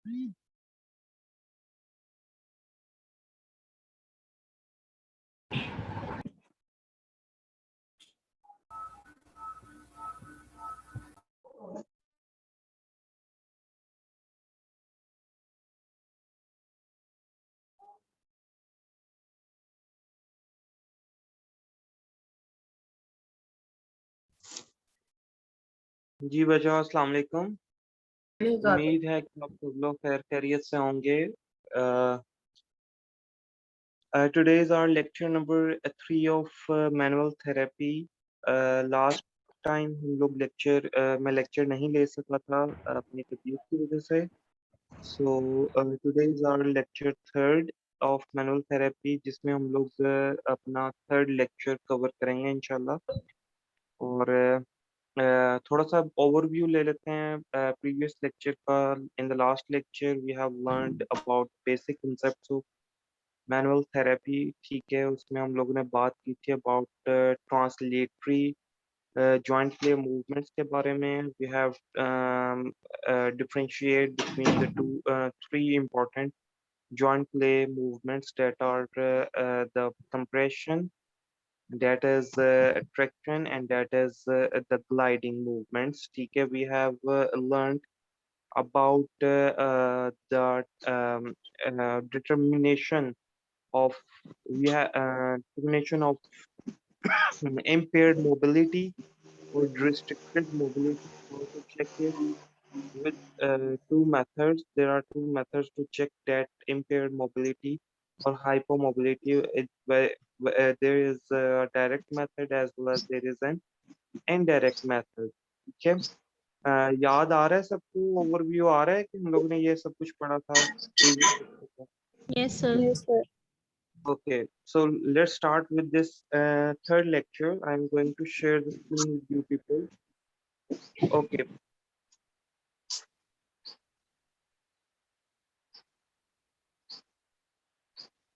जी बच्चों अस्सलाम वालेकुम। उम्मीद है कि आप सब लोग खैर खैरियत से होंगे। Today is our lecture number 3 of manual therapy. Last time हम लोग मैं लेक्चर नहीं ले सका था अपनी तबीयत की वजह से। So today is our lecture third of manual therapy, जिसमें हम लोग अपना थर्ड लेक्चर कवर करेंगे इंशाल्लाह। और थोड़ा सा ओवरव्यू ले लेते हैं प्रीवियस लेक्चर का। In the last lecture we have learned about basic concepts of manual therapy. ठीक है, उसमें हम लोगों ने बात की थी about translatory joint play movements के बारे में। We have differentiate between the three important joint play movements that are the compression, that is attraction, and that is the gliding movements. ठीक है, we have learned about the determination of determination of impaired mobility or restricted mobility. How to check it with two methods. There are two methods to check that impaired mobility or hypomobility. There is a direct method as well as there is an indirect method. ठीक है, याद आ रहा है सबको? Overview आ रहा है कि हम लोग ने ये सब कुछ पढ़ा था previous lecture Yes, sir. में? Okay, so let's start with this third lecture. I'm going to share the screen with you people. Okay,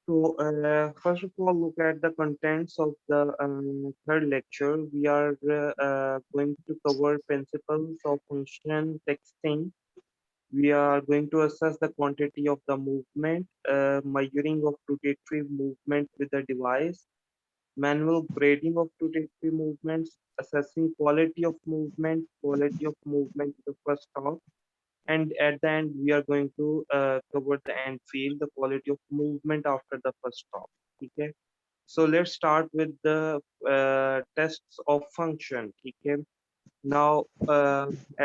so first of all, look at the contents of the third lecture. We are going to cover principles of function texting. We are going to assess the quantity of the movement, measuring of rotatory movement with the device, manual grading of rotatory movements, assessing quality of movement with the first stop, and at the end we are going to cover the end field, the quality of movement after the first stop. Okay, so let's start with the tests of function. Okay, now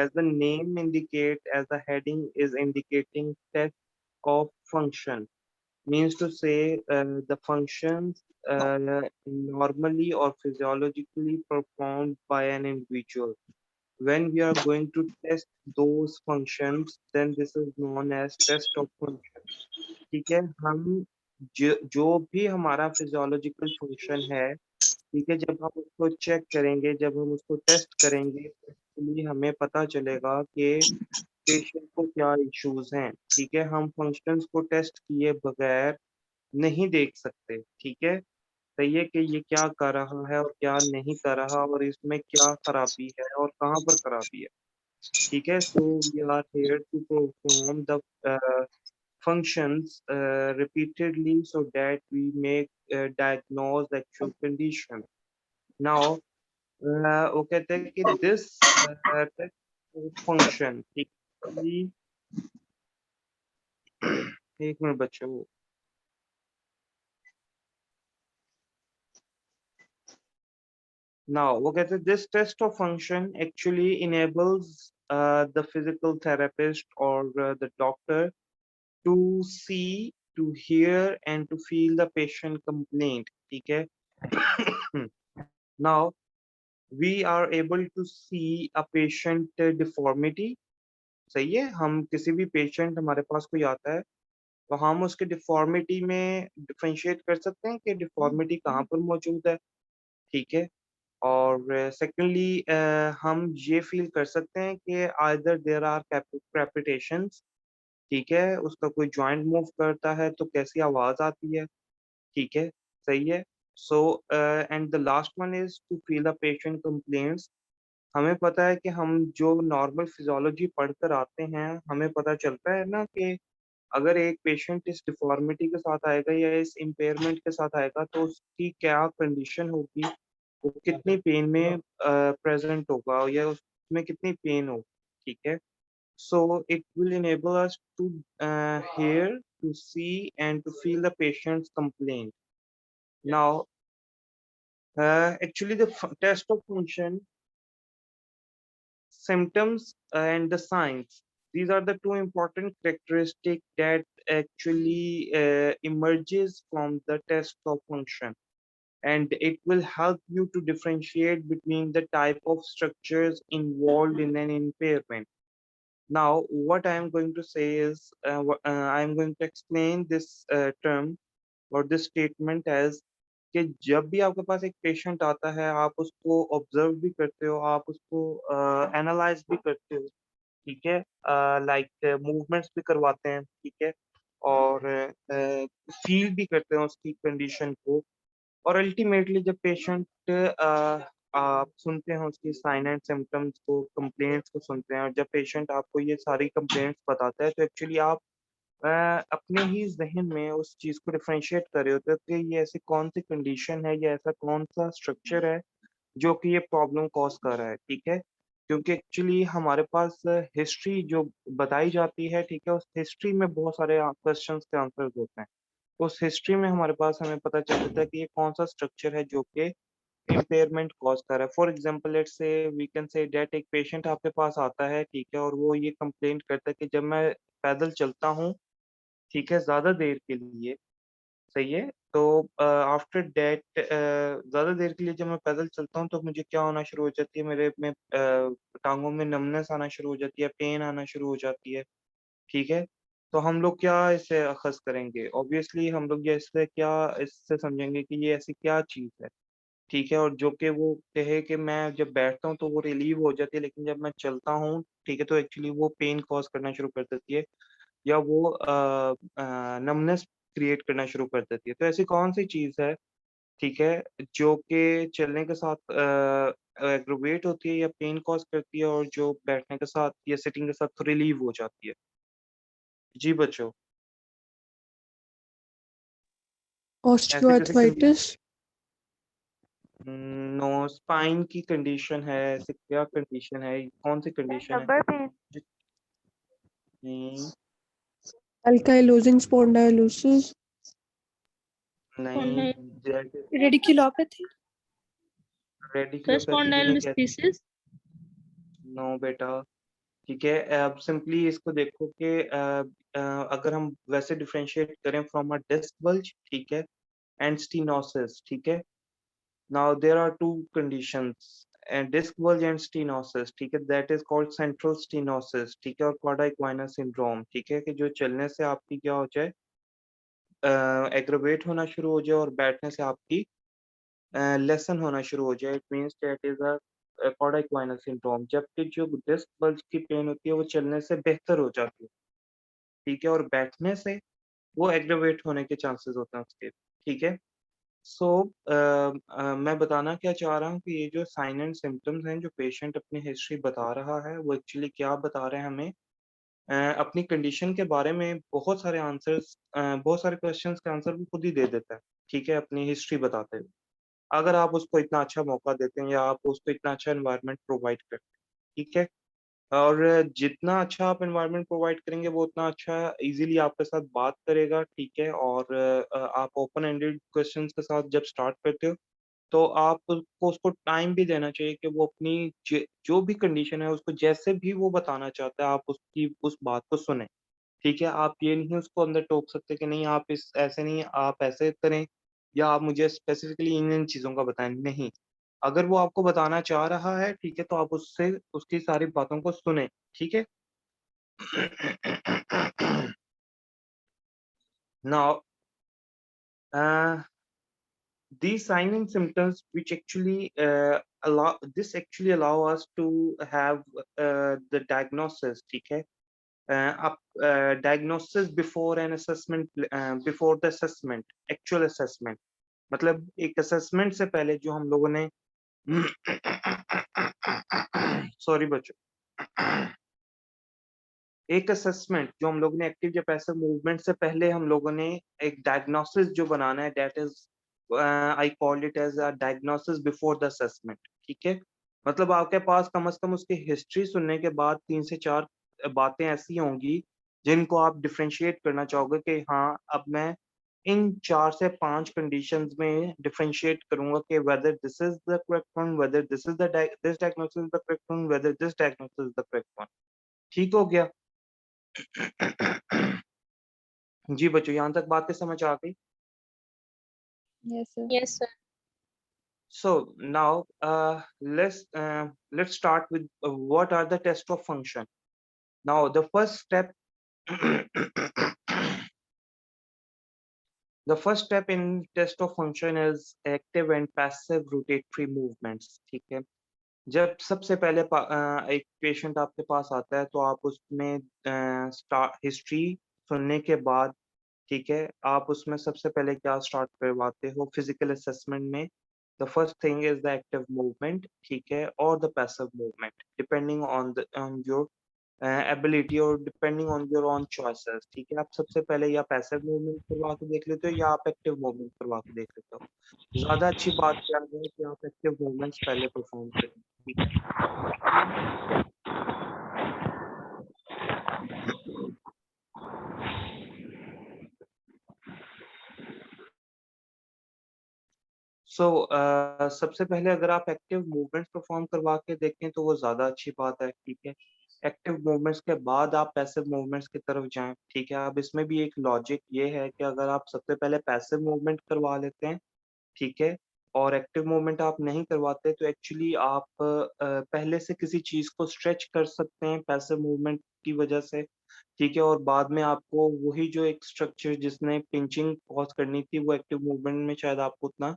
as the name indicate, as the heading is indicating, test of function means to say the functions normally or physiologically performed by an individual. When we are going to test those functions, then this is known as test of function. ठीक है, हम जो भी हमारा physiological function है, ठीक है, जब हम उसको चेक करेंगे, जब हम उसको टेस्ट करेंगे, तो हमें पता चलेगा कि पेशेंट को क्या इश्यूज हैं। ठीक है, हम फंक्शंस को टेस्ट किए बगैर नहीं देख सकते। ठीक है, सही है कि ये क्या कर रहा है और क्या नहीं कर रहा, और इसमें क्या खराबी है और कहाँ पर खराबी है। ठीक है, so we are here to perform the functions repeatedly so that we may diagnose the actual condition. Now वो कहते हैं कि this function, ठीक है, एक मिनट बच्चों। Now, वो कहते हैं this test of function actually enables the physical therapist or the doctor to see, to hear, and to feel the patient complaint. ठीक है, now we are able to see a patient deformity. सही है, हम किसी भी patient हमारे पास कोई आता है तो हम उसके डिफॉर्मिटी में डिफरेंशिएट कर सकते हैं कि डिफॉर्मिटी कहाँ पर मौजूद है। ठीक है, और सेकेंडली हम ये फील कर सकते हैं कि आइदर देयर आर क्रेपिटेशंस। ठीक है, उसका कोई जॉइंट मूव करता है तो कैसी आवाज आती है। ठीक है, सही है। So and the last one is to feel the patient complaints. हमें पता है कि हम जो नॉर्मल फिजियोलॉजी पढ़कर आते हैं, हमें पता चलता है ना कि अगर एक पेशेंट इस डिफॉर्मिटी के साथ आएगा या इस इम्पेयरमेंट के साथ आएगा तो उसकी क्या कंडीशन होगी, वो कितनी पेन में प्रेजेंट होगा या उसमें कितनी पेन होगी, ठीक है। So it will enable us to hear, to see and to feel the patient's complaint. Now, actually, the test of function, symptoms, and the signs. These are the two important characteristics that actually emerges from the test of function, and it will help you to differentiate between the type of structures involved in an impairment. Now, what I am going to say is, I am going to explain this term और this statement as कि जब भी आपके पास एक patient आता है, आप उसको ऑब्जर्व भी करते हो, आप उसको एनालाइज भी करते हो, ठीक है, लाइक मूवमेंट्स भी करवाते हैं, ठीक है, और फील भी करते हैं उसकी कंडीशन को, और अल्टीमेटली जब पेशेंट आप सुनते हैं उसकी साइन एंड सिम्टम्स को, कंप्लेंट्स को सुनते हैं, और जब पेशेंट आपको ये सारी कंप्लेंट्स बताता है तो एक्चुअली आप अपने ही ज़हन में उस चीज़ को डिफरेंशिएट कर रहे होते हो कि ये ऐसी कौन-सी कंडीशन है या ऐसा कौन-सा स्ट्रक्चर है जो कि ये प्रॉब्लम कॉज़ कर रहा है, ठीक है? क्योंकि एक्चुअली हमारे पास हिस्ट्री जो बताई जाती है, ठीक है? उस हिस्ट्री में बहुत सारे क्वेश्चन्स के आंसर्स होते हैं। उस हिस्ट्री में हमारे पास हमें पता चल जाता है कि ये कौन-सा स्ट्रक्चर है जो कि इम्पेयरमेंट कॉज़ कर रहा है। For example let's say we can say that एक पेशेंट आपके पास आता है, ठीक है? और वो ये कंप्लेंट करता है कि जब मैं पैदल चलता हूँ, ठीक है, ज़्यादा देर के लिए, सही है? तो आफ्टर दैट ज़्यादा देर के लिए जब मैं पैदल चलता हूँ तो मुझे क्या होना शुरू हो जाती है, मेरे में टाँगों में नमनेस आना शुरू हो जाती है, पेन आना शुरू हो जाती है, ठीक है? तो हम लोग क्या इससे अख़ज़ करेंगे? ऑब्वियसली हम लोग ये इससे क्या इससे समझेंगे कि ये ऐसी क्या चीज़ है, ठीक है? और जो कि वो कहे कि मैं जब बैठता हूँ तो वो रिलीव हो जाती है, लेकिन जब मैं चलता हूँ, ठीक है, तो एक्चुअली वो पेन कॉज़ करना शुरू कर देती है। या वो नमनेस क्रिएट करना शुरू कर देती है। तो ऐसी कौन-सी चीज़ है, ठीक है, जो कि चलने के साथ एग्रोवेट होती है या पेन कॉज़ करती है और जो बैठने के साथ या सिटिंग के साथ रिलीव हो जाती है? जी बच्चों, ऐसी किसी कंडी ऑस्टियोआर्थराइटिस। नो, स्पाइन की कंडीशन है, ऐसी क्या कंडीशन है? कौन-सी कंडीशन है? Lumbar pain. जी, नहीं, एल्काइलोजिंग स्पॉन्डाइलोसिस। नहीं, Spondyl. That Radiculopathy. The radiculopathy भी नहीं कहते। spondylolisthesis. नो बेटा। ठीक है, अब सिंपली इसको देखो कि अगर हम वैसे डिफरेंशिएट करें फ्रॉम अ डिस्क बल्ज, ठीक है, एंड स्टीनोसिस, ठीक है। Now there are two conditions, and disc bulge and stenosis, ठीक है, that is called central stenosis, ठीक है, और क्वाड्रा इक्वाइना सिंड्रोम, ठीक है, कि जो चलने से आपकी क्या हो जाए, एग्रवेट होना शुरू हो जाए और बैठने से आपकी लेसन होना शुरू हो जाए। It means that is a cauda equina syndrome, जबकि जो डिस्क बल्ज की पेन होती है वो चलने से बेहतर हो जाती है, ठीक है, और बैठने से वो एग्रवेट होने के चांसेस होते हैं उसके, ठीक है। सो मैं बताना क्या चाह रहा हूँ कि ये जो साइन एंड सिम्टम्स हैं जो पेशेंट अपनी हिस्ट्री बता रहा है वो एक्चुअली क्या बता रहे हैं हमें, अपनी कंडीशन के बारे में बहुत सारे आंसर्स, बहुत सारे क्वेश्चंस के आंसर वो खुद ही दे देता है, ठीक है, अपनी हिस्ट्री बताते हुए, अगर आप उसको इतना अच्छा मौका देते हैं या आप उसको इतना अच्छा एनवायरनमेंट प्रोवाइड करते हैं, ठीक है। और जितना अच्छा आप एनवायरनमेंट प्रोवाइड करेंगे वो उतना अच्छा इजीली आपके साथ बात करेगा, ठीक है, और आप ओपन एंडेड क्वेश्चंस के साथ जब स्टार्ट करते हो तो आपको उसको टाइम भी देना चाहिए कि वो अपनी जो भी कंडीशन है उसको जैसे भी वो बताना चाहता है आप उसकी उस बात को सुने, ठीक है। आप ये नहीं उसको अंदर टोक सकते कि नहीं आप इस ऐसे नहीं, आप ऐसे करें या आप मुझे स्पेसिफिकली इन चीज़ों का बताएँ, नहीं। अगर वो आपको बताना चाह रहा है, ठीक है, तो आप उससे उसकी सारी बातों को सुनें, ठीक है? Now, uh, these signs and symptoms which actually actually allow us to have the diagnosis, ठीक है? आप diagnosis before an assessment, before the assessment, actual assessment, मतलब एक असेसमेंट से पहले जो हम लोगों ने सॉरी बच्चों, एक असेसमेंट जो हम लोगों ने एक्टिव या पैसिव मूवमेंट से पहले हम लोगों ने एक डायग्नोसिस जो बनाना है, that is I called it as a diagnosis before the assessment. ठीक है, मतलब आपके पास कम से कम उसकी हिस्ट्री सुनने के बाद 3 से 4 बातें ऐसी होंगी जिनको आप डिफरेंशिएट करना चाहोगे कि हाँ, अब मैं इन 4 से 5 कंडीशंस में डिफरेंशिएट करूंगा कि whether this is the correct one, whether this is the this diagnosis is the correct one, whether this diagnosis is the correct one. ठीक हो गया? जी बच्चों, यहाँ तक बातें समझ आ गई? Yes, sir. Yes, sir. So now let's start with what are the test of function. Now the first step the first step in test of function is active and passive rotatory movements. ठीक है, जब सबसे पहले एक patient आपके पास आता है तो आप उसमें हिस्ट्री सुनने के बाद, ठीक है, आप उसमें सबसे पहले क्या स्टार्ट करवाते हो फिजिकल असेसमेंट में? The first thing is the active movement, ठीक है, और the passive movement depending on your ability और depending on your own choices. ठीक है, आप सबसे पहले या पैसिव मूवमेंट करवा के देख लेते हो या आप एक्टिव मूवमेंट करवा के देख लेते हो। ज्यादा अच्छी बात क्या है कि आप एक्टिव मूवमेंट्स पहले परफॉर्म करें। ठीक है, सबसे पहले अगर आप एक्टिव मूवमेंट्स परफॉर्म करवा के देखें तो वो ज़्यादा अच्छी बात है। ठीक है, एक्टिव मूवमेंट्स के बाद आप पैसिव मूवमेंट्स की तरफ जाएं। ठीक है, अब इसमें भी एक लॉजिक ये है कि अगर आप सबसे पहले पैसिव मूवमेंट करवा लेते हैं, ठीक है, और एक्टिव मूवमेंट आप नहीं करवाते तो एक्चुअली आप पहले से किसी चीज़ को स्ट्रेच कर सकते हैं पैसिव मूवमेंट की वजह से। ठीक है, और बाद में आपको वही जो एक स्ट्रक्चर जिसने पिंचिंग कॉज करनी थी वो एक्टिव मूवमेंट में शायद आपको उतना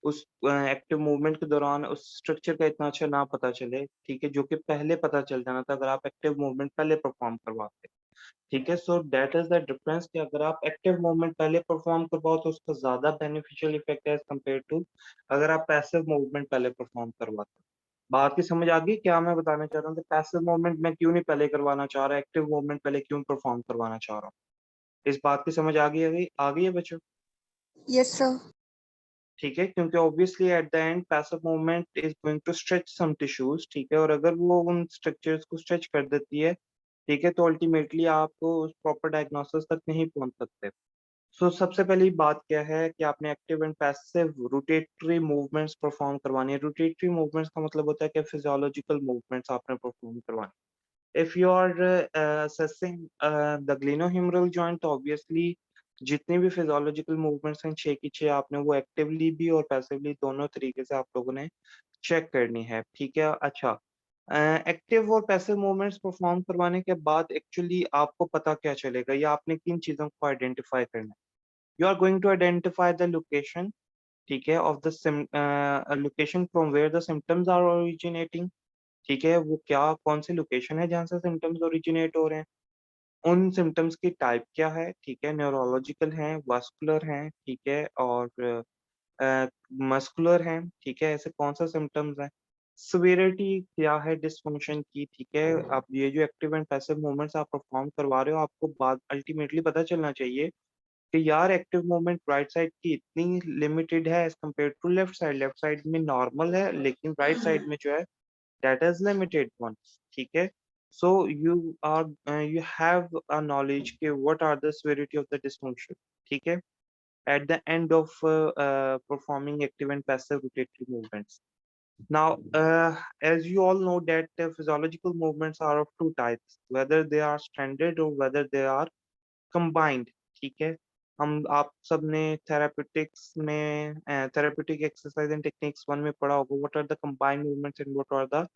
उस एक्टिव मूवमेंट के दौरान उस स्ट्रक्चर का इतना अच्छा ना पता चले, ठीक है, जो कि पहले पता चल जाना था अगर आप एक्टिव मूवमेंट पहले परफॉर्म करवाते। ठीक है, सो दैट इज द डिफरेंस कि अगर आप एक्टिव मूवमेंट पहले परफॉर्म करवाओ तो उसका ज्यादा बेनिफिशियल इफेक्ट है एज कम्पेयर टू अगर आप पैसिव मूवमेंट पहले परफॉर्म करवाते। बात की समझ आ गई क्या मैं बताना चाह रहा हूँ कि पैसिव मूवमेंट मैं क्यों नहीं पहले करवाना चाह रहा, एक्टिव मूवमेंट पहले क्यों परफॉर्म करवाना चाह रहा हूँ? इस बात की समझ आ गई है बच्चों? Yes, sir. ठीक है, क्योंकि obviously at the end passive movement is going to stretch some tissues. ठीक है, और अगर वो उन स्ट्रक्चर्स को स्ट्रेच कर देती है, ठीक है, तो अल्टीमेटली आप उस प्रॉपर डायग्नोसिस तक नहीं पहुंच सकते। सबसे पहली बात क्या है कि आपने active and passive rotatory movements perform करवानी है। रोटेटरी मूवमेंट्स का मतलब होता है कि फिजियोलॉजिकल मूवमेंट्स आपने परफॉर्म करवानी। If you are assessing the glenohumeral joint, obviously जितनी भी फिजियोलॉजिकल मूवमेंट्स हैं 6 की 6 आपने वो एक्टिवली भी और पैसिवली दोनों तरीके से आप लोगों ने चेक करनी है। ठीक है, अच्छा, एक्टिव और पैसिव मूवमेंट्स परफॉर्म करवाने के बाद एक्चुअली आपको पता क्या चलेगा या आपने किन चीजों को आइडेंटिफाई करना है? You are going to identify the location, ठीक है, of the location from where the symptoms are originating. ठीक है, वो क्या कौन सी लोकेशन है जहाँ से सिम्टम्स ओरिजिनेट हो रहे हैं, उन सिम्टम्स की टाइप क्या है, ठीक है, न्यूरोलॉजिकल हैं, वास्कुलर हैं, ठीक है, और मस्कुलर हैं, ठीक है, ऐसे कौन सा सिम्टम्स हैं, सिवियरिटी क्या है डिसफंक्शन की। ठीक है, आप ये जो एक्टिव एंड पैसिव मूवमेंट्स आप परफॉर्म करवा रहे हो आपको बाद अल्टीमेटली पता चलना चाहिए कि यार एक्टिव मूवमेंट राइट साइड की इतनी लिमिटेड है as compare to left side में नॉर्मल है लेकिन राइट साइड में जो है that is limited one। ठीक है, so you have a knowledge के what are the severity of the dysfunction। ठीक है, at the end of performing active and passive rotatory movements। Now as you all know that physiological movements are of two types, whether they are standard or whether they are combined। ठीक है, हम आप सबने therapeutics में therapeutic exercise and techniques 1 में पढ़ा होगा what are the combined movements and what are the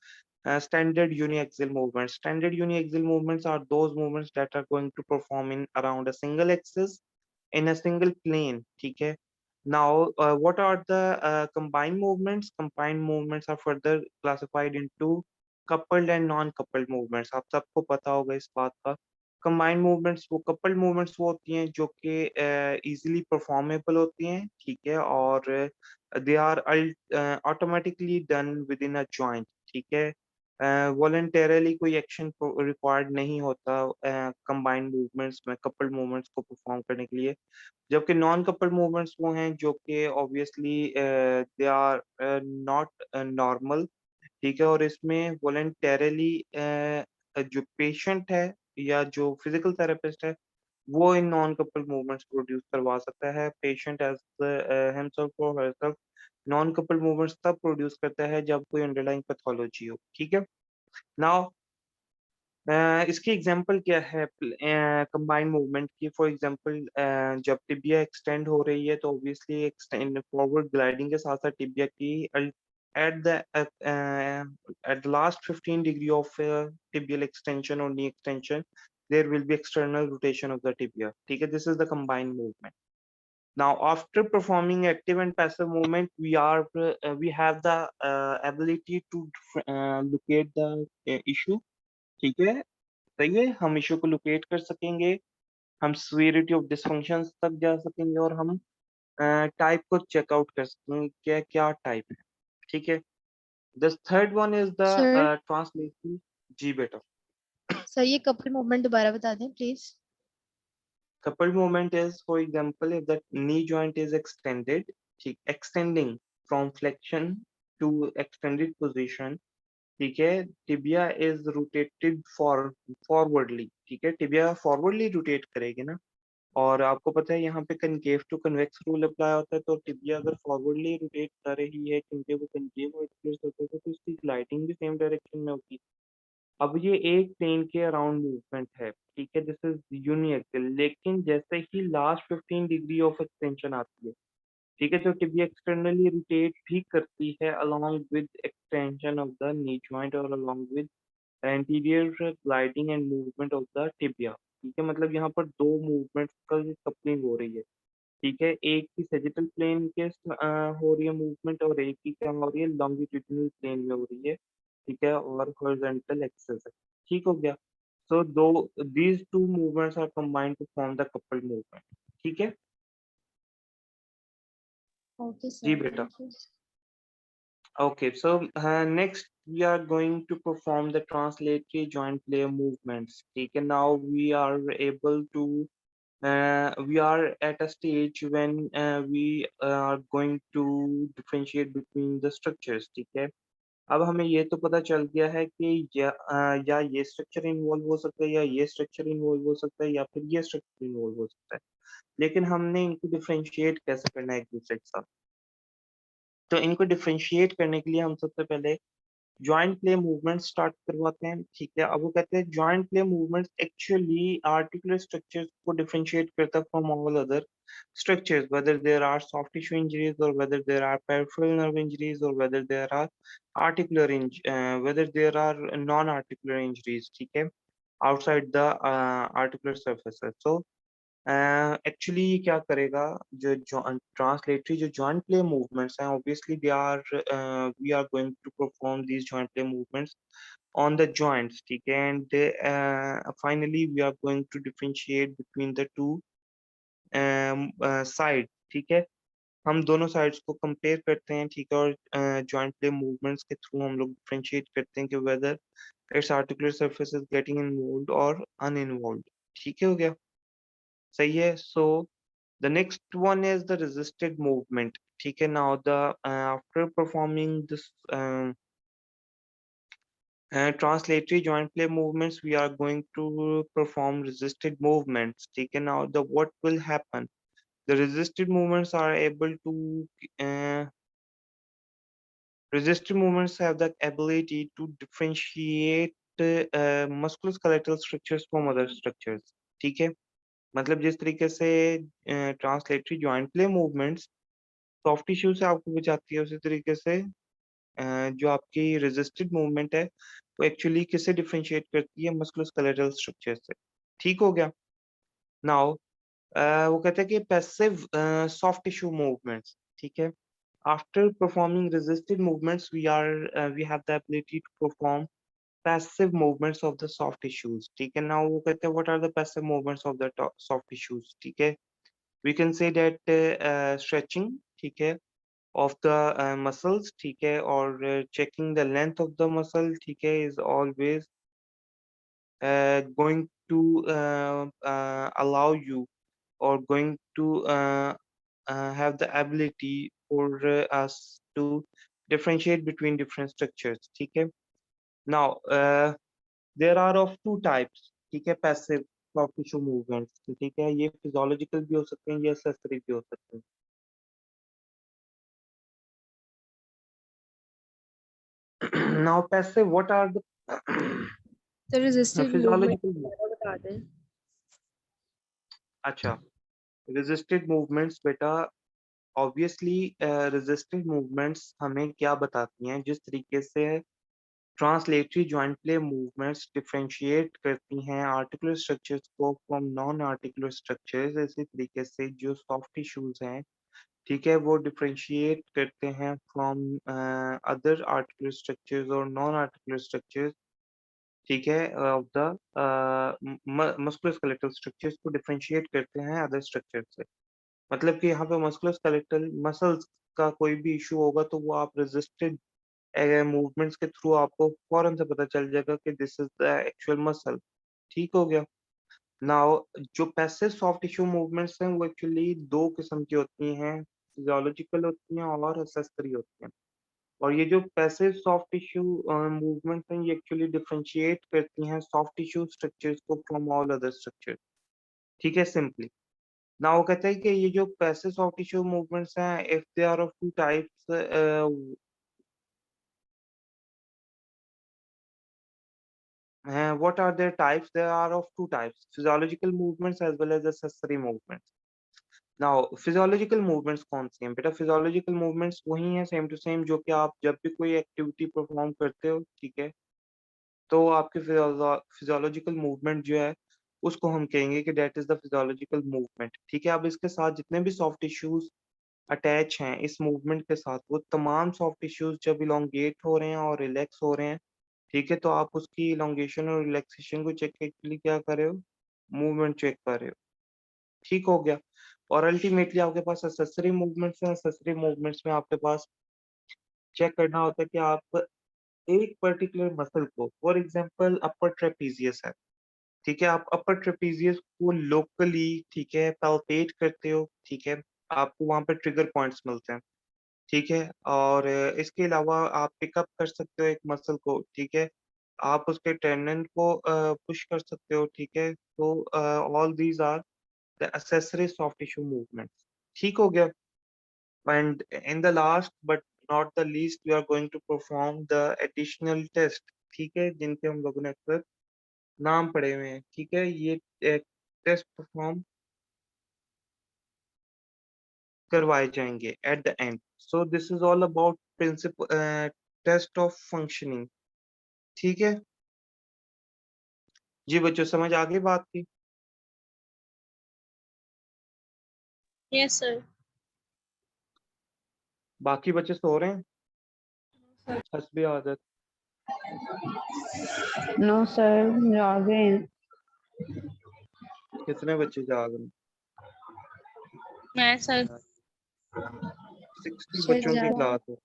standard uniaxial movements। Standard uniaxial movements are those movements that are going to perform in around a single axis in a single plane। ठीक है, now what are the combined movements? Combined movements are further classified into coupled and non-coupled movements। आप सबको पता होगा इस बात का। Combined movements वो कपल्ड मूवमेंट्स वो होती हैं जो कि इजीली परफॉर्मेबल होती हैं। ठीक है, और they are automatically done within a joint. ठीक है, वॉलंटरली कोई एक्शन रिक्वायर्ड नहीं होता कंबाइंड मूवमेंट्स में, कपल्ड मूवमेंट्स को परफॉर्म करने के लिए, जबकि नॉन कपल्ड मूवमेंट्स वो हैं जो कि obviously they are not normal, ठीक है, और इसमें वॉलंटरली जो पेशेंट है या जो फिजिकल थेरेपिस्ट है वो in non coupled movements produce करवा सकता है। पेशेंट एज हिमसेल्फ और हरसेल्फ नॉन कपल्ड मूवमेंट्स तब प्रोड्यूस करता है जब कोई अंडरलाइंग पैथोलॉजी हो, ठीक है। नाउ इसकी एग्जांपल क्या है कंबाइंड मूवमेंट की? फॉर एग्जांपल जब टिबिया एक्सटेंड हो रही है तो ऑब्वियसली एक्सटेंड फॉरवर्ड ग्लाइडिंग के साथ साथ टिबिया की at the last 15 degree of tibial extension or knee extension there will be external rotation of the tibia, ठीक है, this is the combined movement. Now after performing active and passive movement we have the ability to locate the issue, ठीक है, सही है, हम issue को locate कर सकेंगे, हम सीवियरिटी ऑफ डिसफंक्शंस तक जा सकेंगे और हम टाइप को चेकआउट कर सकेंगे क्या क्या टाइप है, ठीक है। The third one is the sir translation. जी बेटा। सर ये कपल मूवमेंट दोबारा बता दें please. coupled movement is for example if the knee joint is extended, ठीक, extending from flexion to extended position, ठीक है, टिबिया इज रोटेटेड फॉरवर्डली, ठीक है, टिबिया फॉरवर्डली रोटेट करेगी ना, और आपको पता है यहाँ पे concave to convex rule apply होता है, तो टिबिया अगर फॉरवर्डली रोटेट कर रही है क्योंकि वो कनकेव होता है तो उसकी ग्लाइडिंग भी सेम डायरेक्शन में होगी। अब ये एक प्लेन के अराउंड मूवमेंट है, ठीक है, दिस इज यूनिएक्सियल, लेकिन जैसे ही लास्ट 15 डिग्री ऑफ एक्सटेंशन आती है, ठीक है, तो टिबिया एक्सटर्नली रोटेट भी करती है along with extension of the knee joint और along with anterior gliding and movement of the tibia, ठीक है, मतलब यहाँ पर दो मूवमेंट्स का कपलिंग हो रही है, ठीक है, एक की सेजिटल प्लेन के हो रही है मूवमेंट और एक की क्या हो रही है लॉन्गिट्यूडिनल प्लेन में हो रही है, ठीक है, और हॉरिजॉन्टल एक्सिस है, ठीक हो गया। सो दो these two movements are combined to form the coupled movement, ठीक है। ओके जी सर बेटा। Thank you. Okay, so next we are going to perform the translatory joint player movements. Okay, now we are able to we are at a stage when we are going to differentiate between the structures, ठीक है। अब हमें ये तो पता चल गया है कि या ये स्ट्रक्चर इन्वॉल्व हो सकता है या ये स्ट्रक्चर इन्वॉल्व हो सकता है या फिर ये स्ट्रक्चर इन्वॉल्व हो सकता है, लेकिन हमने इनको डिफरेंशिएट कैसे करना है एक दूसरे के साथ। तो इनको डिफरेंशिएट करने के लिए हम सबसे पहले जॉइंट प्ले मूवमेंट स्टार्ट करवाते हैं, ठीक है। अब वो कहते हैं joint play movements actually articular structures को डिफरेंशिएट करता है from all other structures, whether there are soft tissue injuries or whether there are peripheral nerve injuries or whether there are whether there are non-articular injuries, ठीक है, outside the articular surfaces. So actually ये क्या करेगा, जो translatory जो joint play movements हैं obviously they are we are going to perform these joint play movements on the joints, ठीक है, and finally we are going to differentiate between the two side, ठीक है, हम दोनों साइड्स को compare करते हैं, ठीक है, और जॉइंट प्ले मूवमेंट्स के थ्रू हम लोग डिफरेंशिएट करते हैं कि whether it's articular surface is getting involved और अनइन्वॉल्व्ड, ठीक है, हो गया, सही है। So the next one is the resisted movement, ठीक है। Now the after performing this translatory joint play movements we are going to perform resisted movements, ठीक है। Now the what will happen, the resisted movements are able to resisted movements have the ability to differentiate musculoskeletal structures from other structures, ठीक है, मतलब जिस तरीके से translatory joint play movements soft tissue से आपको बचाती है, उसी तरीके से जो आपकी रेजिस्टेड मूवमेंट है वो एक्चुअली किससे डिफरेंशिएट करती है, मस्कुलोस्केलेटल स्ट्रक्चर से, ठीक हो गया। नाउ वो कहते हैं कि पैसिव सॉफ्ट टिश्यू मूवमेंट्स, ठीक है, after performing resisted movements we have the ability to perform passive movements of the soft tissues, ठीक है। नाउ वो कहते हैं what are the passive movements of the soft tissues, ठीक है, we can say that stretching, ठीक है, of the muscles, ठीक है, और checking the length of the muscle, ठीक है, is always going to allow you or going to have the ability for us to differentiate between different structures, ठीक है. Now there are of two types, ठीक है, passive soft tissue movements, ठीक है, ये physiological भी हो सकते हैं, ये accessory भी हो सकते हैं. Now passive, what are the The resisted movement physiological बता दें. अच्छा, resisted movements बेटा, obviously resisted movements हमें क्या बताती हैं, जिस तरीके से translatory joint play movements differentiate करती हैं आर्टिकुलर स्ट्रक्चर्स को फ्रॉम नॉन आर्टिकुलर स्ट्रक्चर्स, इसी तरीके से जो सॉफ्ट टिश्यूज हैं, ठीक है, वो डिफरेंशिएट करते हैं फ्रॉम अदर आर्टिकुलर स्ट्रक्चर्स और नॉन आर्टिकुलर स्ट्रक्चर्स, ठीक है, ऑफ द मस्कुलोस्केलेटल स्ट्रक्चर्स को डिफरेंशिएट करते हैं अदर स्ट्रक्चर से. मतलब कि यहाँ पे मस्कुलोस्केलेटल मसल्स का कोई भी इशू होगा तो वो आप रेजिस्टेड मूवमेंट्स के थ्रू आपको फौरन से पता चल जाएगा कि this is the actual muscle. ठीक हो गया. नाउ जो पैसिव सॉफ्ट टिश्यू मूवमेंट्स हैं वो एक्चुअली दो किस्म की होती हैं, फिजियोलॉजिकल होती हैं और एक्सेसरी होती हैं. और ये जो पैसिव सॉफ्ट टिश्यू मूवमेंट्स हैं ये एक्चुअली डिफरेंशिएट करती हैं सॉफ्ट टिश्यू स्ट्रक्चर्स को फ्रॉम ऑल अदर स्ट्रक्चर. ठीक है, सिंपली. नाउ वो कहते हैं कि ये जो पैसिव सॉफ्ट टिश्यू मूवमेंट्स हैं, if they are of two types, what are their types? There are of two types: physiological movements as well as accessory movements. Now physiological movements कौन सी हैं बेटा? physiological movements वही हैं same to same जो कि आप जब भी कोई एक्टिविटी परफॉर्म करते हो, ठीक है, तो आपके फिजियोलॉजिकल मूवमेंट जो है उसको हम कहेंगे कि that is the physiological movement. ठीक है, अब इसके साथ जितने भी सॉफ्ट टिश्यूज अटैच हैं इस मूवमेंट के साथ, वो तमाम सॉफ्ट टिश्यूज जब इलोंगेट हो रहे हैं और रिलैक्स हो रहे हैं, ठीक है, तो आप उसकी इलोंगेशन और रिलैक्सेशन को चेक करने के लिए क्या कर रहे हो? मूवमेंट चेक कर रहे हो. ठीक हो गया. और अल्टीमेटली आपके पास एक्सेसरी मूवमेंट्स हैं. एक्सेसरी मूवमेंट्स में आपके पास चेक करना होता है कि आप एक पर्टिकुलर मसल को, फॉर एग्जांपल अपर ट्रेपीजियस है, ठीक है, आप अपर ट्रेपीजियस को लोकली, ठीक है, पैल्पेट करते हो, ठीक है, आपको वहां पे ट्रिगर पॉइंट्स मिलते हैं, ठीक है, और इसके अलावा आप पिकअप कर सकते हो एक मसल को, ठीक है, आप उसके टेंडन को पुश कर सकते हो, ठीक है, तो all these are the accessory soft tissue movements. ठीक हो गया. And in the last but not the least we are going to perform the additional test, ठीक है, जिनके हम लोगों ने अक्सर नाम पढ़े हुए हैं, ठीक है, ये टेस्ट परफॉर्म करवाए जाएंगे at the end. So this is all about principle test of functioning. ठीक है जी बच्चों, समझ आ गई बात की? Yes, sir. बाकी बच्चे सो रहे हैं? हस्बी आदत. नो सर, जागे हैं. कितने बच्चे जाग रहे हैं? मैं सर 60 सर बच्चों की जा क्लास है.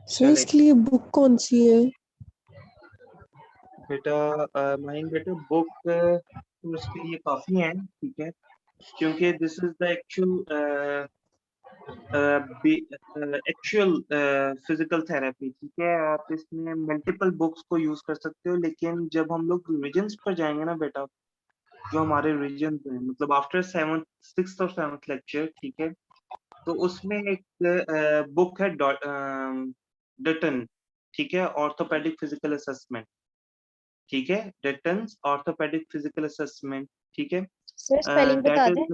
सर इसके लिए बुक कौन सी है? बेटा माइन बेटा बुक तो इसके लिए काफी हैं, ठीक है, क्योंकि this is the actual physical therapy. ठीक है, आप इसमें मल्टीपल बुक्स को यूज कर सकते हो, लेकिन जब हम लोग रिविजन्स पर जाएंगे ना बेटा, जो हमारे रिविजन हैं, मतलब आफ्टर 6th और 7th लेक्चर, ठीक है, तो उसमें एक बुक है डटन, ठीक है, ऑर्थोपेडिक फिजिकल असेसमेंट, ठीक है, डटन्स ऑर्थोपेडिक फिजिकल असेसमेंट, ठीक है, सर स्पेलिंग दैट बता इज दें.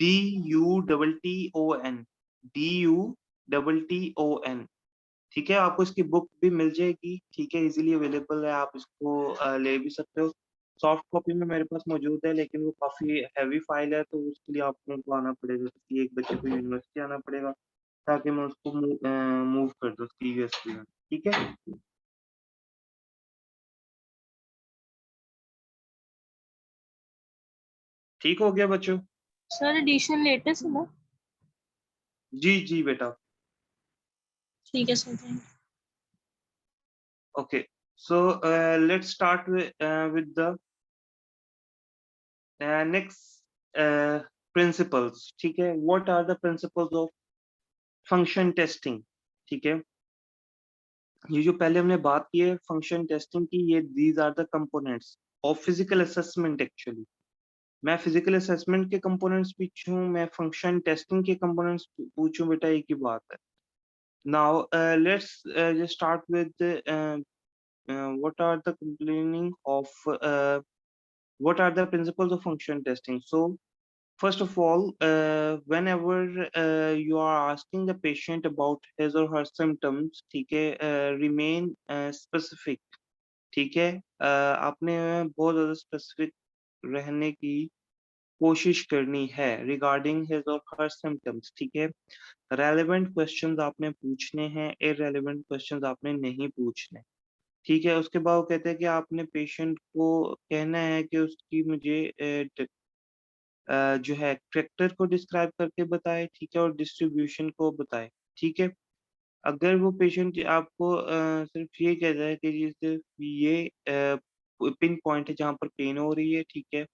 DUTTON, DUTTON. ठीक है, आपको इसकी बुक भी मिल जाएगी, ठीक है, इजीली अवेलेबल है, आप इसको ले भी सकते हो. सॉफ्ट कॉपी में मेरे पास मौजूद है, लेकिन वो काफी हैवी फाइल है, तो उसके लिए आपको आना पड़ेगा, किसी एक बच्चे को यूनिवर्सिटी आना पड़ेगा ताकि मैं उसको मूव कर दूँ उसकी यूएसबी में. ठीक है. ठीक हो गया बच्चों? सर एडिशन लेटेस्ट है ना? जी जी बेटा। ठीक है sir, thank Okay, so let's start with the next principles. ठीक है, what are the principles of function testing? ठीक है, ये जो पहले हमने बात की है फंक्शन टेस्टिंग की, ये these are the components of physical assessment actually. मैं फिजिकल असेसमेंट के कंपोनेंट्स पूछूं, मैं फंक्शन टेस्टिंग के कंपोनेंट्स पूछूं, बेटा एक ही बात है. Now let's just start with what are the complaining of what are the principles of function testing. So first of all, whenever you are asking the patient about his or her symptoms, ठीक है, remain specific. ठीक है, आपने बहुत ज्यादा specific रहने की कोशिश करनी है रिगार्डिंग हिज और हर सिम्टम्स. ठीक है, रेलेवेंट क्वेश्चंस आपने पूछने हैं, इररेलेवेंट क्वेश्चंस आपने नहीं पूछने. ठीक है, उसके बाद वो कहते हैं कि आपने पेशेंट को कहना है कि उसकी मुझे जो है ट्रैक्टर को डिस्क्राइब करके बताए. ठीक है, और डिस्ट्रीब्यूशन को बताए. ठीक है, अगर वो पेशेंट आपको सिर्फ ये कहता है कि जी सिर्फ ये पिन पॉइंट है जहाँ पर पेन हो रही है. ठीक है,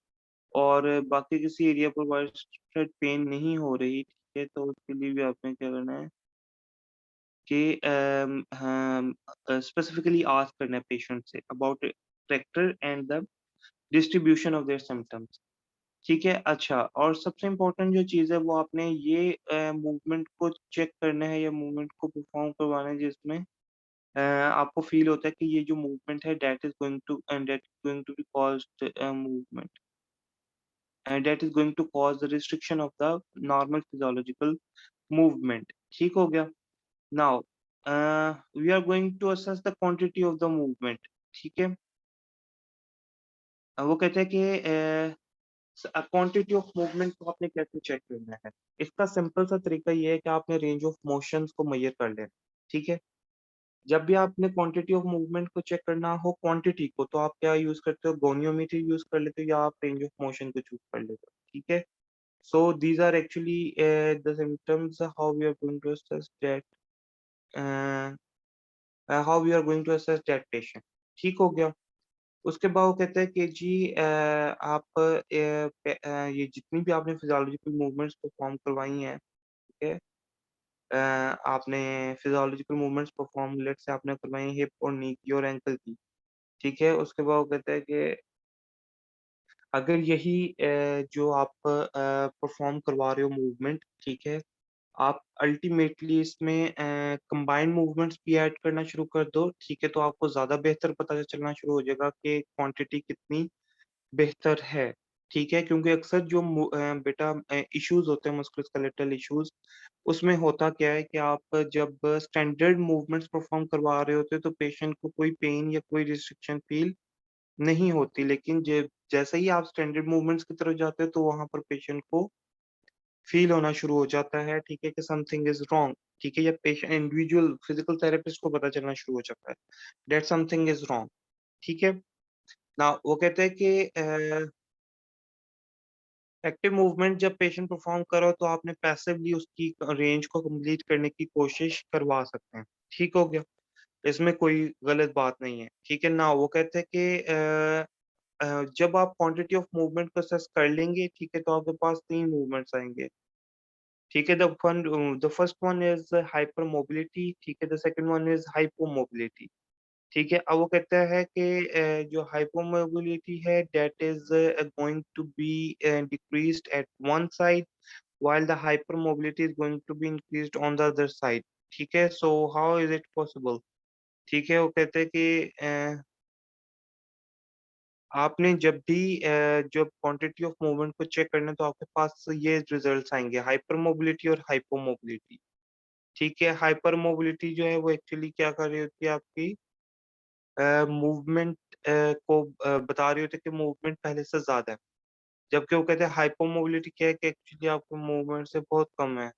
और बाकी किसी एरिया पर वाइड पेन नहीं हो रही. ठीक है, तो उसके लिए भी आपने क्या करना है कि स्पेसिफिकली आस्क करना है patient say about tractor and the distribution of their symptoms. ठीक है, अच्छा, और सबसे इम्पोर्टेंट जो चीज़ है वो आपने ये मूवमेंट को चेक करना है या मूवमेंट को परफॉर्म करवाना है जिसमें आपको फील होता है कि ये जो मूवमेंट है that is going to be caused movement and that is going to cause the restriction of the normal physiological movement. ठीक हो गया? Now we are going to assess the quantity of the movement. ठीक है, वो कहते हैं कि quantity of movement को आपने कैसे चेक करना है. इसका सिंपल सा तरीका ये है कि आपने रेंज ऑफ मोशंस को मेजर कर लेना. ठीक है, जब भी आपने क्वांटिटी ऑफ मूवमेंट को चेक करना हो क्वांटिटी को, तो आप क्या यूज करते हो, गोनियोमीटर यूज कर लेते हो या आप रेंज ऑफ मोशन को चूज कर लेते हो. ठीक है, so these are actually the symptoms how we are going to assess that uh, how we are going to assess that patient. ठीक हो गया? उसके बाद वो कहते हैं कि जी आप ये जितनी भी आपने फिजियोलॉजिकल मूवमेंट्स परफॉर्म करवाई हैं. ठीक है, आपने फिजियोलॉजिकल मूवमेंट्स परफॉर्म लेट से आपने करवाई हिप और नी की और एंकल की. ठीक है, उसके बाद वो कहते हैं कि अगर यही जो आप परफॉर्म करवा रहे हो मूवमेंट, ठीक है, आप अल्टीमेटली इसमें कंबाइंड मूवमेंट्स भी ऐड करना शुरू कर दो. ठीक है, तो आपको ज़्यादा बेहतर पता चलना शुरू हो जाएगा कि क्वांटिटी कितनी बेहतर है. ठीक है, क्योंकि अक्सर जो बेटा इश्यूज होते हैं मस्कुलोस्केलेटल इश्यूज, उसमें होता क्या है कि आप जब स्टैंडर्ड मूवमेंट्स परफॉर्म करवा रहे होते हो तो पेशेंट को कोई पेन या कोई रिस्ट्रिक्शन फील नहीं होती, लेकिन जैसे ही आप स्टैंडर्ड मूवमेंट्स की तरफ जाते हो तो वहां पर पेशेंट को फील होना शुरू हो जाता है. ठीक है, कि समथिंग इज रॉन्ग. ठीक है, या पेशेंट इंडिविजुअल फिजिकल थेरेपिस्ट को पता चलना शुरू हो जाता है दैट समथिंग इज रॉन्ग. ठीक है, ना वो कहते हैं कि एक्टिव मूवमेंट जब पेशेंट परफॉर्म करो तो आपने पैसिवली उसकी रेंज को कंप्लीट करने की कोशिश करवा सकते हैं. ठीक हो गया, इसमें कोई गलत बात नहीं है. ठीक है ना, वो कहते हैं कि जब आप क्वांटिटी ऑफ मूवमेंट को असेस कर लेंगे, ठीक है, तो आपके पास 3 मूवमेंट्स आएंगे. ठीक है, the first one is hyper mobility. ठीक है, the second one is hypo mobility. ठीक है, अब वो कहता है कि जो हाइपो मोबिलिटी है that is going to be decreased at one side while the hypermobility is going to be increased on the other side. ठीक है, so how is it possible? ठीक है, वो कहते हैं कि आपने जब भी जब क्वांटिटी ऑफ मूवमेंट को चेक करना है तो आपके पास ये रिजल्ट्स आएंगे, हाइपर मोबिलिटी और हाइपो मोबिलिटी. ठीक है, हाइपर मोबिलिटी जो है वो एक्चुअली क्या कर रही होती है, आपकी मूवमेंट को बता रही होती है कि मूवमेंट पहले से ज्यादा है. जबकि वो कहते हैं हाइपो मोबिलिटी क्या है कि एक्चुअली आपको मूवमेंट से बहुत कम है.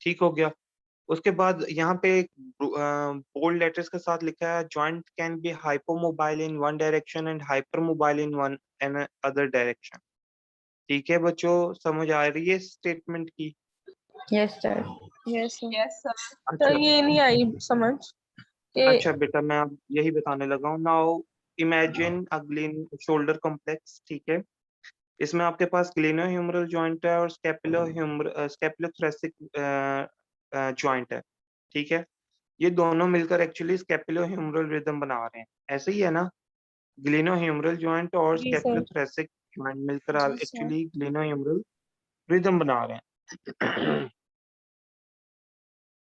ठीक हो गया, उसके बाद यहाँ पे एक बोल्ड लेटर्स के साथ लिखा है joint can be hypomobile in one direction and hypermobile in one another direction. ठीक है बच्चों, समझ आ रही है स्टेटमेंट की? Yes sir. Yes sir. तो अच्छा ये नहीं आई समझ कि अच्छा बेटा, मैं अब यही बताने लगा हूँ। Now imagine a clean shoulder complex, ठीक है। इसमें आपके पास ग्लेनोह्यूमरल जॉइंट है और स्कैपुलोथोरैसिक जॉइंट है, ठीक है। ये दोनों मिलकर एक्चुअली स्कैपुलोह्यूमरल रिदम बना रहे हैं, ऐसे ही है ना? ग्लेनोह्यूमरल जॉइंट और जी सर। स्कैपुलोथोरैसिक जॉइंट मिलकर जी सर। एक्चुअली ग्लेनोह्यूमरल रिदम बना रहे हैं।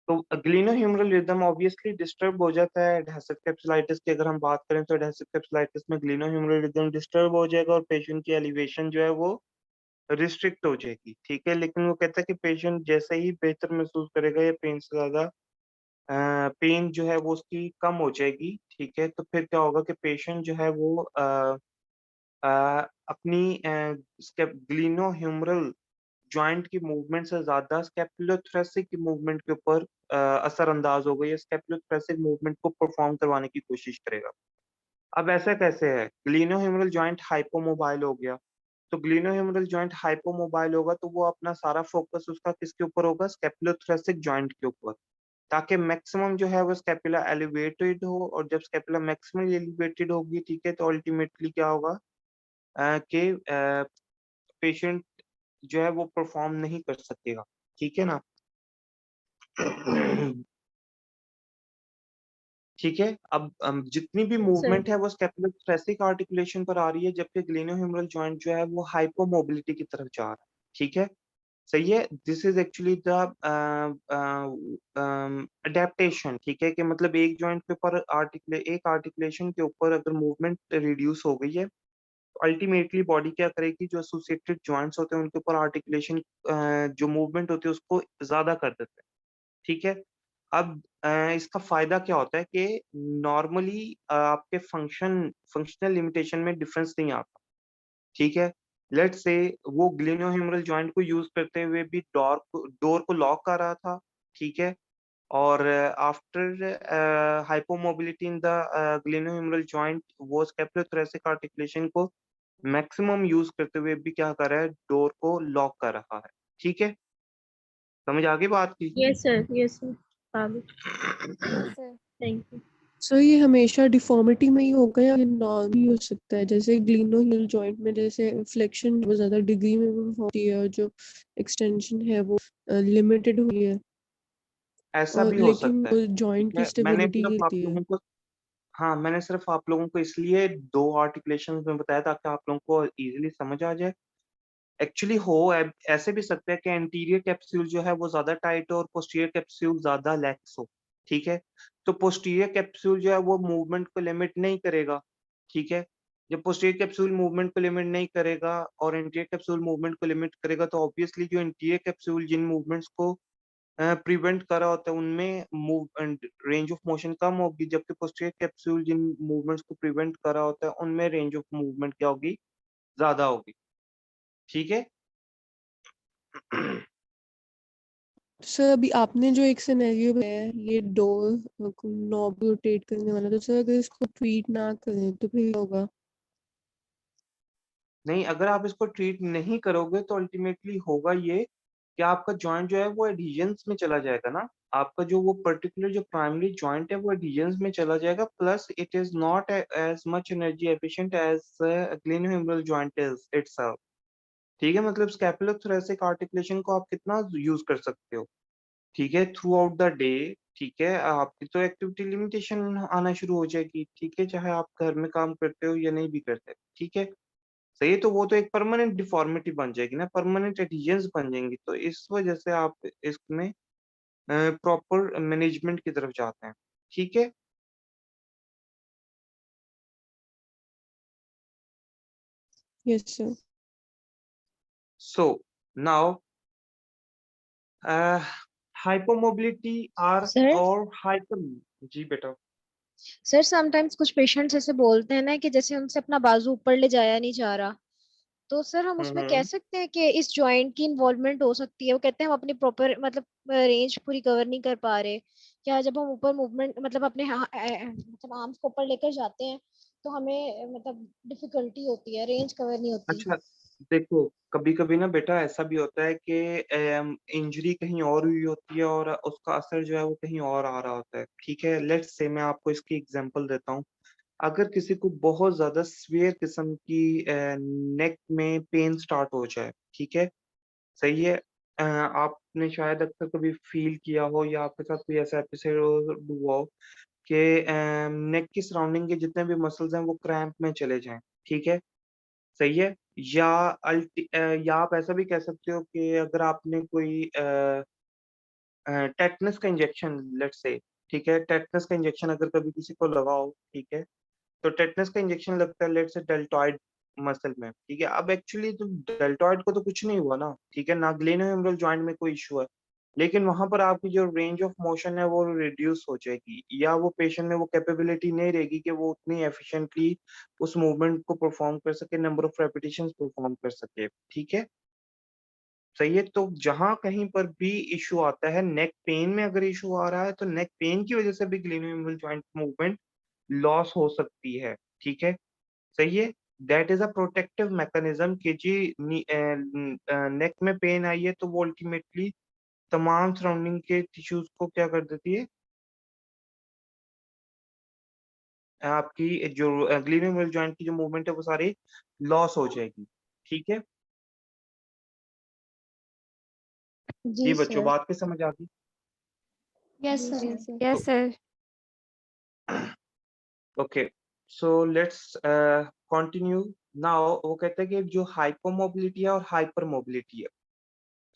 तो ग्लेनोह्यूमरल रिदम ऑब्वियसली डिस्टर्ब हो जाता है एडहेसिव कैप्सुलाइटिस की। अगर हम बात करें तो एडहेसिव कैप्सुलाइटिस में ग्लेनोह्यूमरल रिदम डिस्टर्ब हो जाएगा और पेशेंट की एलिवेशन जो है वो रिस्ट्रिक्ट हो जाएगी, ठीक है। लेकिन वो कहता है कि पेशेंट जैसे ही बेहतर महसूस करेगा या पेन से ज्यादा पेन जो है वो उसकी कम हो जाएगी, ठीक है, तो फिर क्या होगा कि पेशेंट जो है वो अपनी ग्लिनोह्यूमरल जॉइंट की मूवमेंट से ज्यादा स्कैपुलोथोरैसिक की मूवमेंट के ऊपर असरअंदाज होगा या स्कैपुलोथोरैसिक मूवमेंट को परफॉर्म करवाने की कोशिश करेगा। अब ऐसा कैसे है? ग्लिनोह्यूमरल जॉइंट हाइपोमोबाइल हो गया, तो ग्लिनोह्यूमरल जॉइंट हाइपोमोबाइल होगा तो वो अपना सारा फोकस उसका किसके ऊपर होगा? स्कैपुलोथोरैसिक जॉइंट के ऊपर, ताकि मैक्सिमम जो है वो स्कैपुला एलिवेटेड हो। और जब स्कैपुला मैक्सिमम एलिवेटेड होगी, ठीक है, तो अल्टीमेटली क्या होगा कि पेशेंट जो है वो परफॉर्म नहीं कर सकेगा, ठीक है ना? ठीक है। अब जितनी भी सर। मूवमेंट है वो स्कैपुलोथोरैसिक आर्टिकुलेशन पर आ रही है, जबकि ग्लेनोह्यूमरल जॉइंट जो है वो हाइपोमोबिलिटी की तरफ जा रहा है, ठीक है। सही है। This is actually the adaptation, ठीक है, कि मतलब एक जॉइंट के ऊपर एक आर्टिकुलेशन के ऊपर अगर मूवमेंट रिड्यूस हो गई है तो अल्टीमेटली बॉडी क्या करेगी? जो एसोसिएटेड जॉइंट्स होते हैं उनके ऊपर आर्टिकुलेशन जो मूवमेंट होती है उसको ज्यादा कर देते हैं, ठीक है। अब इसका फायदा क्या होता है कि नॉर्मली आपके फंक्शनल लिमिटेशन में डिफरेंस नहीं आता, ठीक है। लेट से वो ग्लेनोह्यूमरल जॉइंट को यूज करते हुए भी डोर को लॉक कर रहा था, ठीक है। और after hypomobility in the glenohumeral joint वो स्कैपुलोथोरैसिक आर्टिकुलेशन को मैक्सिमम यूज करते हुए भी क्या कर रहा है? डोर को लॉक कर रहा है, ठीक है। समझ आ गई बात की? Yes sir. Yes sir. आगे। Yes, sir. Thank you. Sir ये हमेशा डिफॉर्मिटी में ही होगा या नॉर्मल भी हो सकता है? जैसे ग्लिनोह्यूमरल जॉइंट में जैसे फ्लेक्शन बहुत ज्यादा डिग्री में भी होती है और जो एक्सटेंशन है वो लिमिटेड हुई है, ऐसा और भी हो लेकिन सकता है, जॉइंट ठीक की है। मैंने स्टेबिलिटी सिर्फ आप गिरती है। लोगों को हाँ, मैंने सिर्फ आप लोगों को इसलिए दो आर्टिकुलेशंस में बताया ताकि आप लोगों को इजीली समझ आ जाए। एक्चुअली ऐसे भी सकता है कि एंटीरियर कैप्सूल जो है वो ज्यादा टाइट हो और पोस्टीरियर कैप्सूल ज्यादा लैक्स हो, ठीक है। तो पोस्टीरियर कैप्सूल जो है वो मूवमेंट को लिमिट नहीं करेगा, ठीक है। जब पोस्टीरियर कैप्सूल मूवमेंट को लिमिट नहीं करेगा और एंटीरियर कैप्सूल मूवमेंट को लिमिट करेगा, तो ऑब्वियसली जो एंटीरियर कैप्सूल जिन मूवमेंट्स को प्रिवेंट करा होता है उनमें मूव रेंज ऑफ मोशन कम होगी, जबकि पोस्टीरियर कैप्सूल जिन मूवमेंट्स को प्रिवेंट करा होता है उनमें रेंज ऑफ मूवमेंट क्या होगी? ज्यादा होगी, ठीक है। सर अभी आपने जो एक सिनेरियो बताया है, ये डोर नॉब रोटेट करने वाला, तो सर अगर इसको ट्वीट ना करें तो फिर क्या होगा? नहीं, अगर आप इसको ट्रीट नहीं करोगे तो अल्टीमेटली होगा ये कि आपका जॉइंट जो है वो एडहीजन्स में चला जाएगा ना। आपका जो वो पर्टिकुलर जो प्राइमरी जॉइंट है वो एडहीजन्स में चला जाएगा, plus it is not as much energy efficient as glenohumeral joint is itself, ठीक है। मतलब स्कैपुलोथोरैसिक आर्टिकुलेशन को आप कितना यूज कर सकते हो, ठीक है, थ्रू आउट द डे, ठीक है। आपकी तो एक्टिविटी लिमिटेशन आना शुरू हो जाएगी, ठीक है, चाहे आप घर में काम करते हो या नहीं भी करते, ठीक है। सही है। तो वो तो एक परमानेंट डिफॉर्मिटी बन जाएगी ना, परमानेंट एडहेजन्स बन जाएंगी, तो इस वजह से आप इसमें प्रॉपर मैनेजमेंट की तरफ जाते हैं, ठीक है। Yes sir. So now hypomobility are sir और हाइपर। जी बेटा। सर समटाइम्स कुछ पेशेंट्स ऐसे बोलते हैं ना कि जैसे उनसे अपना बाजू ऊपर ले जाया नहीं जा रहा, तो सर हम उसमें कह हम्म। सकते हैं कि इस जॉइंट की इन्वॉल्वमेंट हो सकती है। वो कहते हैं हम अपनी प्रॉपर मतलब रेंज पूरी कवर नहीं कर पा रहे, क्या जब हम ऊपर मूवमेंट मतलब अपने मतलब आर्म्स को ऊपर लेकर जाते हैं तो हमें मतलब डिफिकल्टी होती है, रेंज कवर नहीं होती। अच्छा, देखो कभी कभी ना बेटा ऐसा भी होता है कि इंजरी कहीं और हुई होती है और उसका असर जो है वो कहीं और आ रहा होता है। ठीक है, लेट्स से मैं आपको इसकी एग्जांपल देता हूँ। अगर किसी को बहुत ज्यादा सीवियर किस्म की नेक में पेन स्टार्ट हो जाए, ठीक है, सही है, आपने शायद अक्सर कभी फील किया हो या आपके साथ कोई ऐसा एपिसोड हुआ हो कि नेक की सराउंडिंग के जितने भी मसल्स हैं वो क्रैम्प में चले जाएं, ठीक है, सही है, या या आप ऐसा भी कह सकते हो कि अगर आपने कोई टेटनस का इंजेक्शन, लेट्स से, ठीक है, टेटनस का इंजेक्शन अगर कभी किसी को लगा हो, ठीक है, तो टेटनस का इंजेक्शन लगता है लेट्स से डेल्टॉइड मसल में, ठीक है। अब एक्चुअली तो डेल्टॉइड को तो कुछ नहीं हुआ ना, ठीक है, ना ग्लेनोहेमरल जॉइंट में कोई इशू है, लेकिन वहां पर आपकी जो रेंज ऑफ मोशन है वो रिड्यूस हो जाएगी, या वो पेशेंट में वो कैपेबिलिटी नहीं रहेगी कि वो उतनी एफिशिएंटली उस मूवमेंट को परफॉर्म कर सके, नंबर ऑफ रेपिटेशन परफॉर्म कर सके, ठीक है, सही है। तो जहां कहीं पर भी इशू आता है, नेक पेन में अगर इशू आ रहा है तो नेक पेन की वजह से भी ग्लेनोहेमरल जॉइंट मूवमेंट लॉस हो सकती है, ठीक है, सही है। That is a protective mechanism कि जी नेक में पेन आई है तो वो अल्टीमेटली तमाम सराउंडिंग के टिश्यूज को क्या कर देती है, आपकी जो ग्लेनोमेरुलर जॉइंट की जो मूवमेंट है वो सारी लॉस हो जाएगी, ठीक है। जी जी बच्चों, सर। बात पे समझ आ गई? यस जी sir. Sir. Yes sir. Okay, so let's continue now. वो कहते हैं कि जो हाइपोमोबिलिटी है और हाइपर मोबिलिटी है,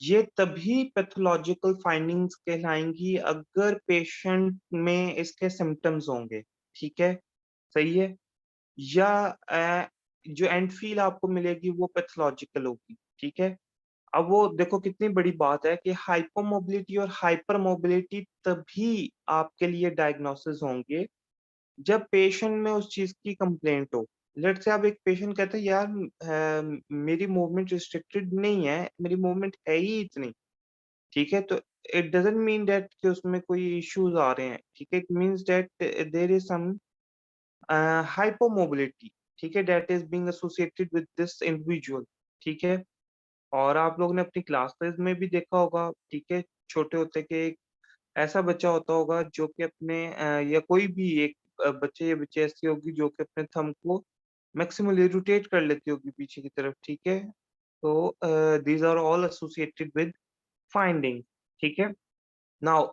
ये तभी पैथोलॉजिकल फाइंडिंग्स कहलाएंगी अगर पेशेंट में इसके सिम्टम्स होंगे, ठीक है, सही है, या जो एंड फील आपको मिलेगी वो पैथोलॉजिकल होगी, ठीक है। अब वो देखो कितनी बड़ी बात है कि हाइपोमोबिलिटी और हाइपर मोबिलिटी तभी आपके लिए डायग्नोसिस होंगे जब पेशेंट में उस चीज की कंप्लेंट हो। लेट से आप एक पेशेंट कहते हैं यार मेरी मूवमेंट रिस्ट्रिक्टेड नहीं है, मेरी मूवमेंट है ही इतनी, ठीक है, तो इट डजंट मीन दैट कि उसमें कोई इश्यूज आ रहे हैं, ठीक है, it means that there is some hypomobility, ठीक है, that is being associated with this individual, ठीक है। और आप लोगों ने अपनी क्लासेस में भी देखा होगा, ठीक है, छोटे होते के एक ऐसा बच्चा होता होगा जो कि अपने या कोई भी एक बच्चे या बच्ची ऐसी होगी जो कि अपने थंब को मैक्सिमली रोटेट कर लेती होगी पीछे की तरफ, ठीक है। तो these are all associated with finding, ठीक है। Now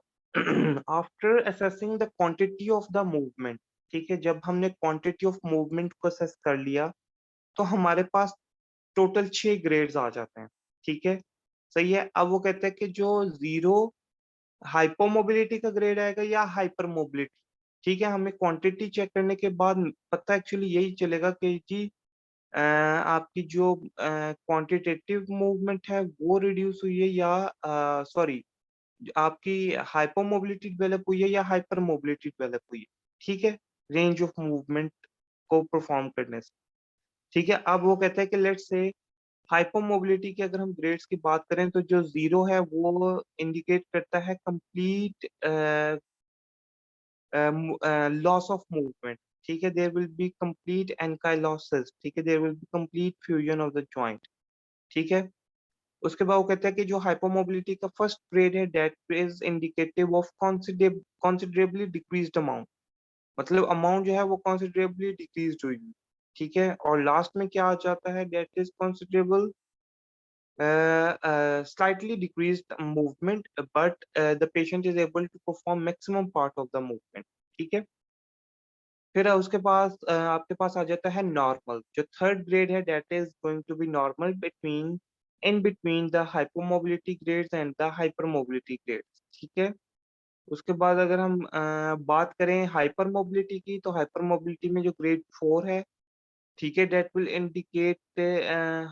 after assessing the quantity of the movement, ठीक है, जब हमने क्वांटिटी ऑफ मूवमेंट को असेस कर लिया तो हमारे पास टोटल 6 ग्रेड्स आ जाते हैं, ठीक है, सही है। अब वो कहते हैं कि जो जीरो हाइपोमोबिलिटी का ग्रेड आएगा या हाइपर मोबिलिटी, ठीक है, हमें क्वांटिटी चेक करने के बाद पता एक्चुअली यही चलेगा कि जी आपकी जो क्वांटिटेटिव मूवमेंट है वो रिड्यूस हुई है या सॉरी आपकी हाइपोमोबिलिटी डेवलप हुई है या हाइपर मोबिलिटी डेवलप हुई है, ठीक है, रेंज ऑफ मूवमेंट को परफॉर्म करने से, ठीक है। अब वो कहता है कि लेट्स से हाइपोमोबिलिटी की अगर हम ग्रेड्स की बात करें तो जो जीरो है वो इंडिकेट करता है कंप्लीट लॉस ऑफ मूवमेंट, ठीक है, there will be complete ankylosis, ठीक है, there will be complete fusion of the joint, ठीक है। उसके बाद वो कहता है कि जो हाइपोमोबिलिटी का फर्स्ट ग्रेड है that is indicative of considerably decreased amount, मतलब अमाउंट जो है वो कंसिडरेबली डिक्रीज्ड हुई, ठीक है। और लास्ट में क्या आ जाता है, that is considerable slightly decreased movement, but the patient is able to perform maximum part of the movement, ठीक है। फिर उसके पास आपके पास आ जाता है नॉर्मल, जो थर्ड ग्रेड है that is going to be normal between in between the hypomobility grades and the hypermobility grades, ठीक है। उसके बाद अगर हम बात करें हाइपर मोबिलिटी की, तो हाइपर मोबिलिटी में जो ग्रेड 4 है, ठीक है, that will indicate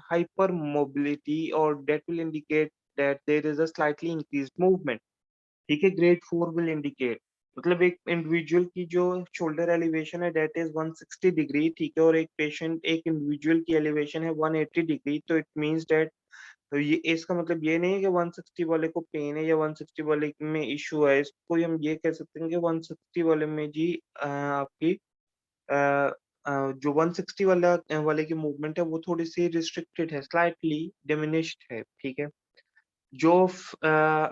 hypermobility or that will indicate that there is a slightly increased movement, ठीक है। ग्रेड 4 will indicate मतलब एक इंडिविजुअल की जो शोल्डर एलिवेशन है that is 160 डिग्री, ठीक है, और एक पेशेंट एक इंडिविजुअल की एलिवेशन है 180 डिग्री, तो इट मींस दैट, तो ये इसका मतलब ये नहीं है कि 160 वाले को पेन है या 160 वाले में इशू है, इसको हम ये कह सकते हैं कि 160 वाले में जी आपकी जो 160 वाले की मूवमेंट है वो थोड़ी सी रिस्ट्रिक्टेड है, स्लाइटली डिमिनिश्ड है, ठीक है।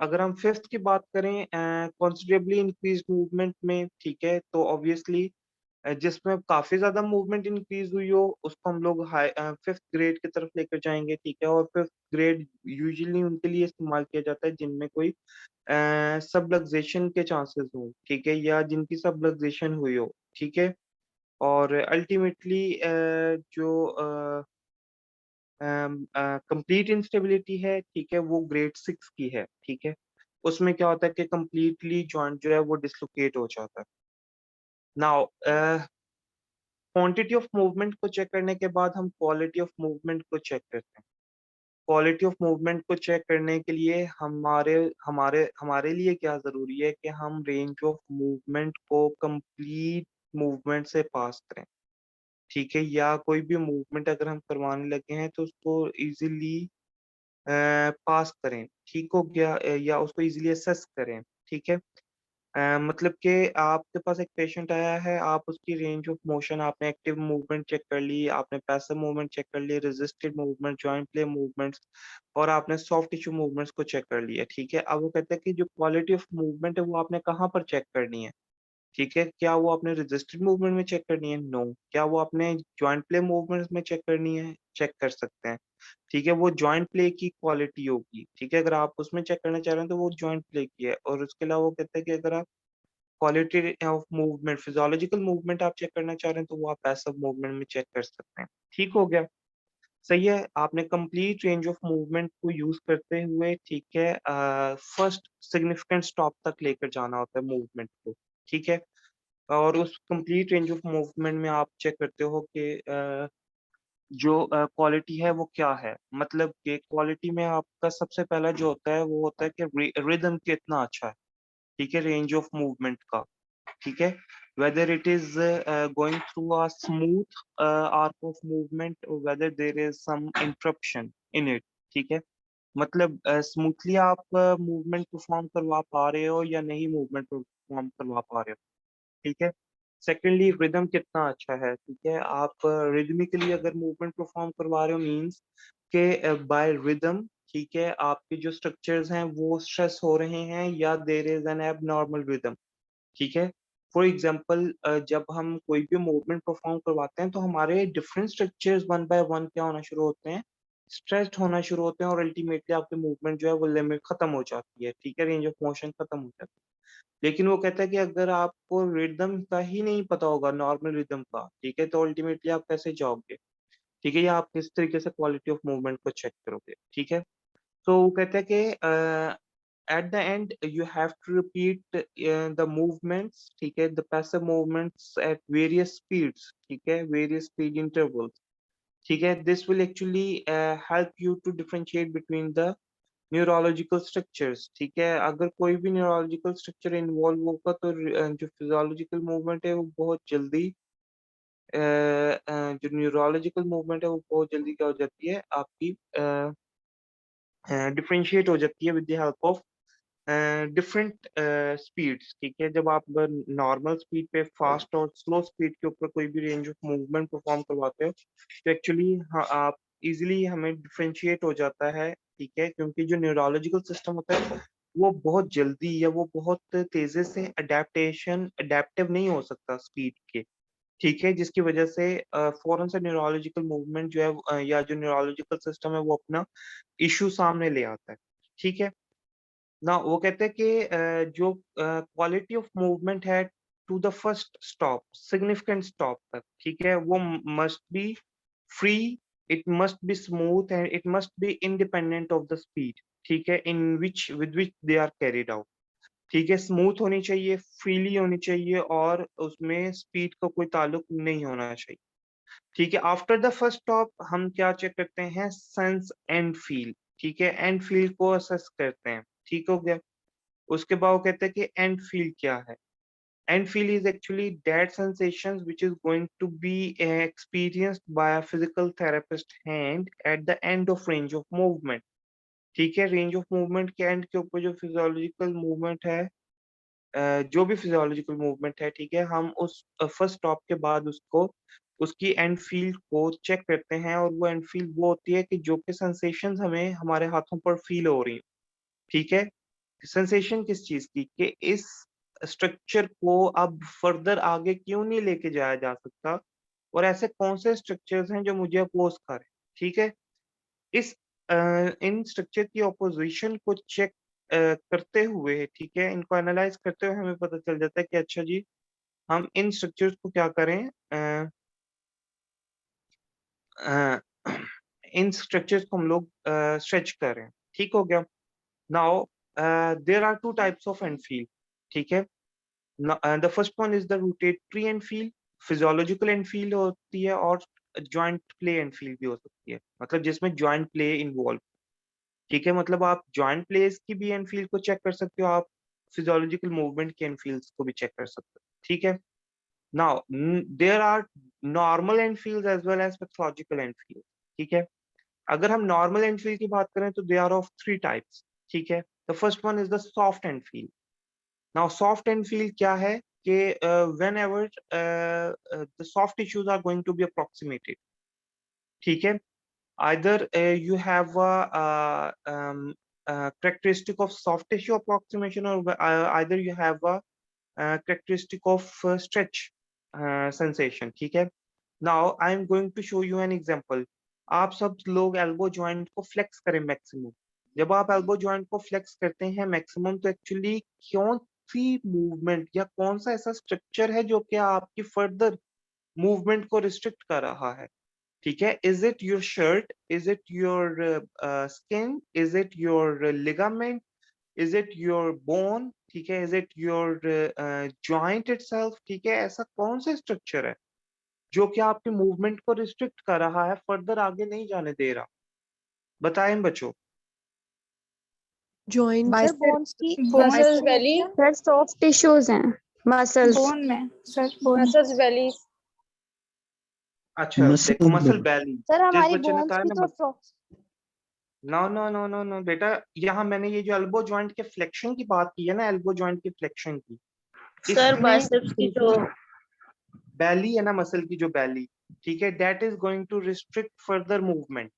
अगर हम फिफ्थ की बात करें, कंसिडरेबली इंक्रीज मूवमेंट में, ठीक है, तो ऑब्वियसली जिसमें काफी ज्यादा मूवमेंट इंक्रीज हुई हो उसको हम लोग हाई फिफ्थ ग्रेड की तरफ लेकर जाएंगे, ठीक है। और फिफ्थ ग्रेड यूजुअली उनके लिए इस्तेमाल किया जाता है जिनमें कोई सबलक्सेशन के चांसेस हो, ठीक है, या जिनकी सबलक्सेशन हुई हो, ठीक है। और अल्टीमेटली जो कंप्लीट इंस्टेबिलिटी है, ठीक है, वो ग्रेड 6 की है, ठीक है। उसमें क्या होता है कि कंप्लीटली जॉइंट जो है वो डिसलोकेट हो जाता है। नाउ क्वांटिटी ऑफ मूवमेंट को चेक करने के बाद हम क्वालिटी ऑफ मूवमेंट को चेक करते हैं। क्वालिटी ऑफ मूवमेंट को चेक करने के लिए हमारे हमारे हमारे लिए क्या जरूरी है कि हम रेंज ऑफ मूवमेंट को कंप्लीट मूवमेंट से पास करें, ठीक है। या कोई भी मूवमेंट अगर हम करवाने लगे हैं तो उसको इजीली पास करें, ठीक हो गया, या उसको इजीली असेस करें, ठीक है। मतलब कि आपके पास एक पेशेंट आया है, आप उसकी रेंज ऑफ मोशन, आपने एक्टिव मूवमेंट चेक कर ली, आपने पैसिव मूवमेंट चेक कर ली, resisted movement, joint play movements, और आपने सॉफ्ट टिश्यू मूवमेंट्स को चेक कर लिया, ठीक है। अब वो कहते हैं कि जो क्वालिटी ऑफ मूवमेंट है वो आपने कहाँ पर चेक करनी है, ठीक है। क्या वो आपने रेजिस्टेड मूवमेंट में चेक करनी है? नो। क्या वो आपने जॉइंट प्ले मूवमेंट्स में चेक करनी है? चेक कर सकते हैं, ठीक है। वो जॉइंट प्ले की क्वालिटी होगी, ठीक है। अगर आप उसमें चेक करना चाह रहे हैं तो वो जॉइंट प्ले की है। और उसके अलावा वो कहते हैं कि अगर आप quality of movement, physiological movement आप चेक करना चाह रहे हैं तो वो आप पैसिव मूवमेंट में चेक कर सकते हैं, ठीक हो गया। सही है, आपने कंप्लीट रेंज ऑफ मूवमेंट को यूज करते हुए, ठीक है, फर्स्ट सिग्निफिकेंट स्टॉप तक लेकर जाना होता है मूवमेंट को, ठीक है। और उस कंप्लीट रेंज ऑफ मूवमेंट में आप चेक करते हो कि जो क्वालिटी है वो क्या है। मतलब कि क्वालिटी में आपका सबसे पहला जो होता है वो होता है कि रिदम कितना अच्छा है, ठीक है, रेंज ऑफ मूवमेंट का, ठीक है। Whether it is going through a smooth arc of movement, whether there is some interruption in it, ठीक है। मतलब स्मूथली आप मूवमेंट परफॉर्म करवा पा रहे हो या नहीं मूवमेंट परफॉर्म करवा पा रहे हो, ठीक है। सेकेंडली रिदम कितना अच्छा है, ठीक है। आप रिदमिकली अगर मूवमेंट परफॉर्म करवा रहे हो मींस के बाय रिदम, ठीक है, आपके जो स्ट्रक्चर्स हैं वो स्ट्रेस हो रहे हैं या there is an abnormal rhythm, ठीक है। फॉर एग्जांपल जब हम कोई भी मूवमेंट परफॉर्म करवाते हैं तो हमारे different structures one by one क्या होना शुरू होते हैं, स्ट्रेस्ड होना शुरू होते हैं, और अल्टीमेटली आपकी मूवमेंट जो है वो लिमिट खत्म हो जाती है, ठीक है, रेंज ऑफ मोशन खत्म हो जाती है। लेकिन वो कहता है कि अगर आपको रिदम का ही नहीं पता होगा, नॉर्मल रिदम का, ठीक है, तो अल्टीमेटली आप कैसे जाओगे, ठीक है, या आप किस तरीके से क्वालिटी ऑफ मूवमेंट को चेक करोगे, ठीक है। तो वो कहता है कि at the end you have to repeat the movements, ठीक है, the passive movements at various speeds, ठीक है, various speed intervals, ठीक है। this will actually help you to differentiate between the neurological structures, ठीक है। अगर कोई भी neurological structure involve होगा तो जो physiological movement है वो बहुत जल्दी जो neurological movement है वो बहुत जल्दी क्या हो जाती है आपकी डिफरेंशिएट हो जाती है with the help of different speeds, ठीक है। जब आप नॉर्मल स्पीड पे फास्ट और स्लो स्पीड के ऊपर कोई भी रेंज ऑफ मूवमेंट परफॉर्म करवाते हो तो एक्चुअली आप इजीली हमें डिफरेंशिएट हो जाता है, ठीक है, क्योंकि जो न्यूरोलॉजिकल सिस्टम होता है वो बहुत जल्दी या वो बहुत तेजी से अडेप्टिव नहीं हो सकता स्पीड के, ठीक है, जिसकी वजह से फौरन से न्यूरोलॉजिकल मूवमेंट जो है या जो न्यूरोलॉजिकल सिस्टम है वो अपना इशू सामने ले आता है, ठीक है ना। वो कहते हैं कि जो क्वालिटी ऑफ मूवमेंट है to the first stop, significant stop तक, ठीक है, वो must be free, it must be smooth and it must be independent of the speed, ठीक है, in which with which they are carried out, ठीक है। Smooth होनी चाहिए, फ्रीली होनी चाहिए, और उसमें स्पीड का कोई ताल्लुक नहीं होना चाहिए, ठीक है। आफ्टर द फर्स्ट स्टॉप हम क्या चेक करते हैं, सेंस एंड फील, ठीक है, एंड फील को असेस करते हैं, ठीक हो गया। उसके बाद वो कहते हैं कि एंड फील क्या है। End feel is actually that sensations which is going to be experienced by a physical therapist hand at the end of range of movement, ठीक है। रेंज ऑफ मूवमेंट के एंड के ऊपर जो फिजियोलॉजिकल मूवमेंट है, जो भी फिजियोलॉजिकल मूवमेंट है, ठीक है, हम उस फर्स्ट स्टॉप के बाद उसको उसकी एंड फील को चेक करते हैं, और वो एंड फील वो होती है कि जो कि सेंसेशंस हमें हमारे हाथों पर फील हो रही हैं। ठीक है, सेंसेशन किस चीज की, कि इस स्ट्रक्चर को अब फर्दर आगे क्यों नहीं लेके जाया जा सकता, और ऐसे कौन से स्ट्रक्चर्स हैं जो मुझे अपोज करें। ठीक है, इस इन स्ट्रक्चर की ऑपोजिशन को चेक करते हुए, ठीक है, इनको एनालाइज करते हुए हमें पता चल जाता है कि अच्छा जी, हम इन स्ट्रक्चर्स को क्या करें, अ, इन स्ट्रक्चर्स को हम लोग स्ट्रेच करें। ठीक हो गया। Now there are two types of end feel. ठीक है, the first one is the rotatory end feel, physiological end feel होती है, और जॉइंट प्ले एंड फील भी हो सकती है, मतलब जिसमें जॉइंट प्ले इन्वॉल्व। ठीक है, मतलब आप जॉइंट प्लेस की भी एंड फील को चेक कर सकते हो, आप फिजियोलॉजिकल मूवमेंट की एंड फील्स को भी चेक कर सकते हो। ठीक है, now there are normal end feels as well as pathological end feel. ठीक है, अगर हम नॉर्मल एंड फील की बात करें तो they are of three types. ठीक है, the first one is the soft end feel. Now soft end feel क्या है कि whenever the soft tissues are going to be approximated, ठीक है, either you have a characteristic of soft tissue approximation, or either you have a characteristic of stretch sensation. ठीक है, now I am going to show you an example. आप सब लोग elbow joint को flex करें maximum. जब आप elbow joint को फ्लेक्स करते हैं मैक्सिमम, तो एक्चुअली कौन सी मूवमेंट या कौन सा ऐसा स्ट्रक्चर है जो कि आपकी फर्दर मूवमेंट को रिस्ट्रिक्ट कर रहा है। ठीक है, is it your shirt, is it your skin, is it your ligament, is it your bone, ठीक है, is it your joint itself. ठीक है, ऐसा कौन सा स्ट्रक्चर है जो कि आपकी मूवमेंट को रिस्ट्रिक्ट कर रहा है, फर्दर आगे नहीं जाने दे रहा, बताएं बच्चों। जॉइंट सर बोन्स की मसल्स बेली, सर सॉफ्ट टिश्यूज हैं, मसल्स। बोन में सर, बोन मसल्स बेली। अच्छा देखो, मसल belly. बैली, सर जिस हमारी बच्चे ने बोन्स कहा की ना तो no no no no no बेटा, यहाँ मैंने ये जो एल्बो जॉइंट के फ्लेक्शन की बात की है ना, एल्बो जॉइंट के फ्लेक्शन की, सर इसमें बाइसेप्स की जो बैली है ना, मसल की जो बैली, ठीक है, that is going to restrict further movement.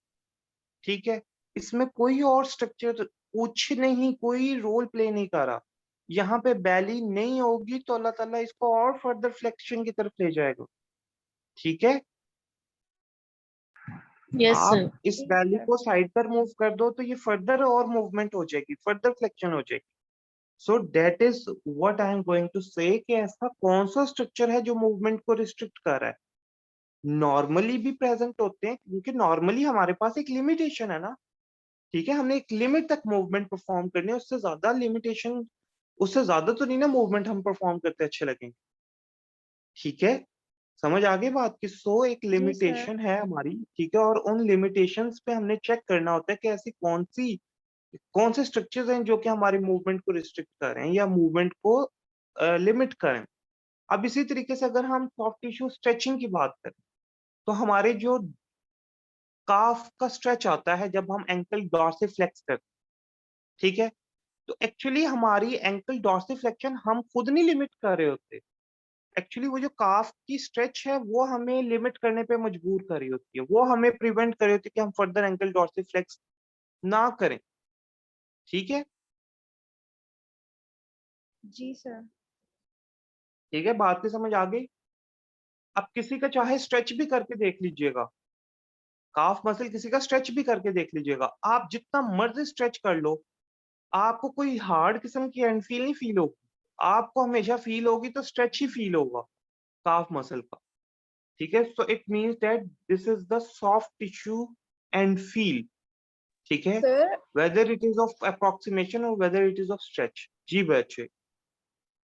ठीक है, इसमें कोई और स्ट्रक्चर कुछ नहीं, कोई रोल प्ले नहीं कर रहा। यहाँ पे बैली नहीं होगी तो अल्लाह ताला इसको और फर्दर फ्लेक्शन की तरफ ले जाएगा। ठीक है, यस आप सर। इस बैली को साइड पर मूव कर दो तो ये फर्दर और मूवमेंट हो जाएगी, फर्दर फ्लेक्शन हो जाएगी। So that is what I am going to say, कि ऐसा कौन सा स्ट्रक्चर है जो मूवमेंट को रिस्ट्रिक्ट कर रहा है। नॉर्मली भी प्रेजेंट होते हैं, क्योंकि नॉर्मली हमारे पास एक लिमिटेशन है ना। ठीक है, हमने एक लिमिट तक मूवमेंट परफॉर्म करनी है, उससे ज्यादा लिमिटेशन, उससे ज्यादा तो नहीं ना मूवमेंट हम परफॉर्म करते अच्छे लगेंगे। ठीक है, समझ आ गई बात की। सो एक जी सर। लिमिटेशन है हमारी, ठीक है, और उन लिमिटेशंस पे हमने चेक करना होता है कि ऐसी कौन से स्ट्रक्चर्स हैं जो कि हमारी मूवमेंट को रिस्ट्रिक्ट कर रहे हैं या मूवमेंट को लिमिट करें। अब इसी तरीके से अगर हम सॉफ्ट टिश्यू स्ट्रेचिंग की बात करें, तो हमारे जो काफ का स्ट्रेच आता है जब हम एंकल डॉर्सिफ्लेक्स करते हैं, ठीक है, तो एक्चुअली हमारी एंकल डॉर्सिफ्लेक्शन हम खुद नहीं लिमिट कर रहे होते। एक्चुअली वो जो काफ की स्ट्रेच है वो हमें लिमिट करने पे मजबूर कर रही होती है, वो हमें प्रिवेंट कर रही होती है कि हम फर्दर एंकल डॉर्सिफ्लेक्स ना करें। ठीक है, जी सर। ठीक है, बात की समझ आ गई। अब किसी का चाहे स्ट्रेच भी करके देख लीजिएगा, काफ मसल किसी का स्ट्रेच भी करके देख लीजिएगा, आप जितना मर्जी स्ट्रेच कर लो, आपको कोई हार्ड किस्म की एंड फील नहीं फील होगी, आपको हमेशा फील होगी तो स्ट्रेच ही फील होगा काफ मसल का। ठीक है, so it means that this is the soft tissue and feel. ठीक है, sir whether it is of approximation और whether it is of stretch. जी बच्चे।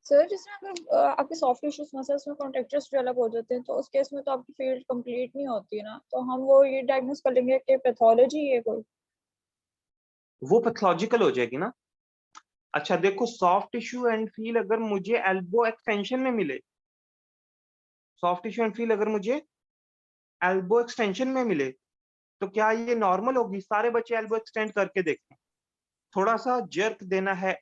सर जिसमें अगर आपके सॉफ्ट टिश्यूज मसल्स में कॉन्ट्रैक्चर्स डेवलप हो जाते हैं तो उस केस में तो आपकी फील्ड कंप्लीट नहीं होती ना, तो हम वो ये डायग्नोस कर लेंगे कि पैथोलॉजी है कोई। वो पैथोलॉजिकल हो जाएगी ना। अच्छा देखो, सॉफ्ट टिश्यू एंड फील अगर मुझे एल्बो एक्सटेंशन में मिले, सॉफ्ट टिश्यू एंड फील अगर मुझे एल्बो एक्सटेंशन में मिले, तो क्या ये नॉर्मल होगी? सारे बच्चे एल्बो एक्सटेंड करके देखें, थोड़ा सा जर्क देना है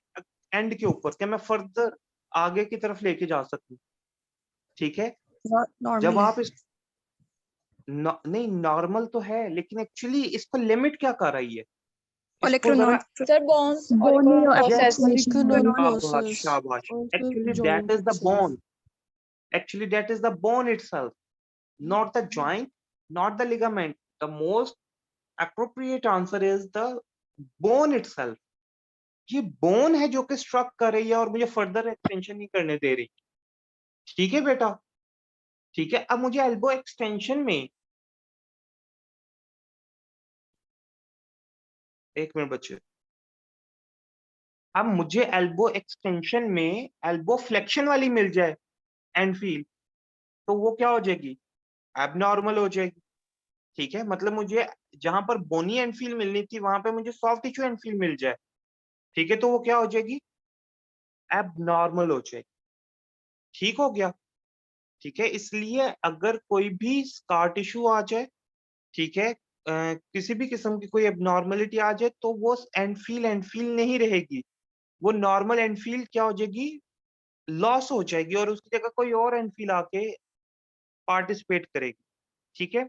एंड के ऊपर कि मैं फर्दर आगे की तरफ लेके जा सकूं। ठीक है, जब आप इस नहीं नॉर्मल तो है, लेकिन एक्चुअली इसको लिमिट क्या कर रही है, इसको Olecranon. जरा sir bones Bony process approximation Polygonal unit. शाबाश process शाबाश, or the actually that joint is the itself. bone, actually that is the bone itself, not the joint, not the ligament. The most appropriate answer is the bone itself. ये bone है जो कि struck कर रही है और मुझे further extension नहीं करने दे रही। ठीक है बेटा, ठीक है। अब मुझे एल्बो एक्सटेंशन में, एक मिनट बच्चे, अब मुझे एल्बो एक्सटेंशन में एल्बो फ्लेक्शन वाली मिल जाए एंड फील, तो वो क्या हो जाएगी, एबनॉर्मल हो जाएगी। ठीक है, मतलब मुझे जहां पर बोनी एंड फील मिलनी थी वहां पे मुझे सॉफ्ट टिश्यू एंड फील मिल जाए, ठीक है, तो वो क्या हो जाएगी, एबनॉर्मल हो जाएगी। ठीक हो गया, ठीक है। इसलिए अगर कोई भी स्कार टिश्यू आ जाए, ठीक है, किसी भी किस्म की कोई एबनॉर्मलिटी आ जाए, तो वो एंड फील नहीं रहेगी, वो नॉर्मल एंड फील क्या हो जाएगी, लॉस हो जाएगी, और उसकी जगह कोई और एंड फील आके पार्टिसिपेट करेगी। ठीक है,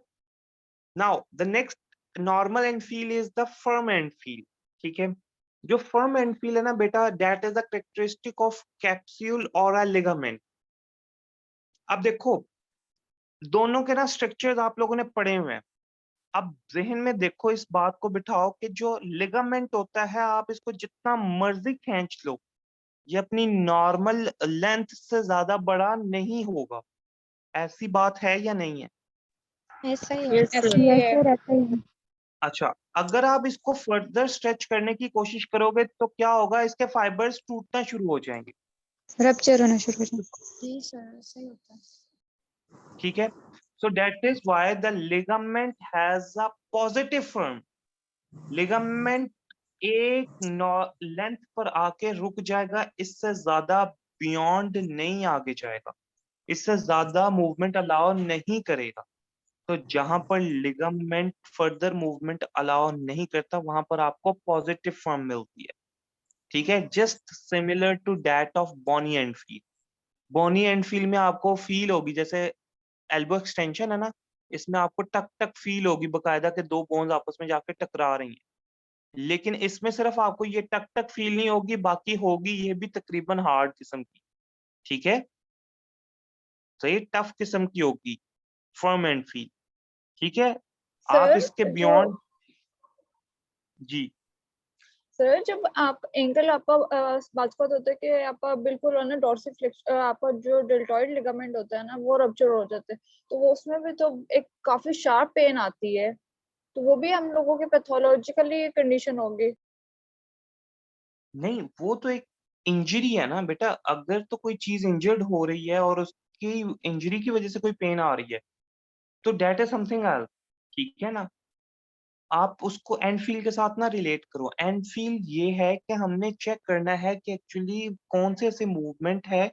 now the next normal and feel is the firm and feel. ठीक है, जो फर्म एंड फील है ना बेटा, that is the characteristic of capsule और अ लिगामेंट। अब देखो, दोनों के ना स्ट्रक्चर्स आप लोगों ने पढ़े हुए हैं। अब जहन में देखो, इस बात को बिठाओ कि जो लिगामेंट होता है, आप इसको जितना मर्जी खींच लो, ये अपनी नॉर्मल लेंथ से ज्यादा बड़ा नहीं होगा। ऐसी बात है या नहीं है? ऐसा ही है। ऐसे Yes, ही है। sir, ऐसा ही है। अच्छा, अगर आप इसको फर्दर स्ट्रेच करने की कोशिश करोगे तो क्या होगा, इसके फाइबर्स टूटना शुरू हो जाएंगे। रप्चर होना शुरू हो जाएगा। जी सर, ऐसा ही होता है। ठीक है, सो that is why the ligament has a positive firm. Ligament एक लेंथ पर आके रुक जाएगा, इससे ज्यादा बियॉन्ड नहीं आगे जाएगा, इससे ज्यादा मूवमेंट अलाउ नहीं करेगा। तो जहां पर लिगामेंट फर्दर मूवमेंट अलाउ नहीं करता, वहां पर आपको पॉजिटिव फॉर्म मिलती है। ठीक है, just similar to that of bony end feel. Bony end feel में आपको फील होगी, जैसे एल्बो एक्सटेंशन है ना, इसमें आपको टक टक फील होगी बकायदा के दो बोन्स आपस में जाके टकरा रही हैं। लेकिन इसमें सिर्फ आपको ये टक टक फील नहीं होगी, बाकी होगी ये भी तकरीबन हार्ड किस्म की। ठीक है, तो ये टफ किस्म की होगी, फर्म एंड फील। ठीक है, आप सर इसके जो बियॉन्ड, जी सर जब आप एंकल आपका बात को होता है कि आपका बिल्कुल है ना डॉर्सिफ्लेक्स आपका जो डेल्टॉइड लिगामेंट होता है ना वो रप्चर हो जाते हैं, तो वो उसमें भी तो एक काफी शार्प पेन आती है, तो वो भी हम लोगों की पैथोलॉजिकली कंडीशन होगी। नहीं, वो तो एक इंजरी है ना बेटा। अगर तो कोई चीज इंजर्ड हो रही है और उसकी इंजरी की वजह से कोई पेन आ रही है, तो डेट इज समथिंग एल्स। ठीक है ना, आप उसको एंड फील के साथ ना रिलेट करो। एंड फील ये है कि हमने चेक करना है कि एक्चुअली कौन से ऐसे मूवमेंट है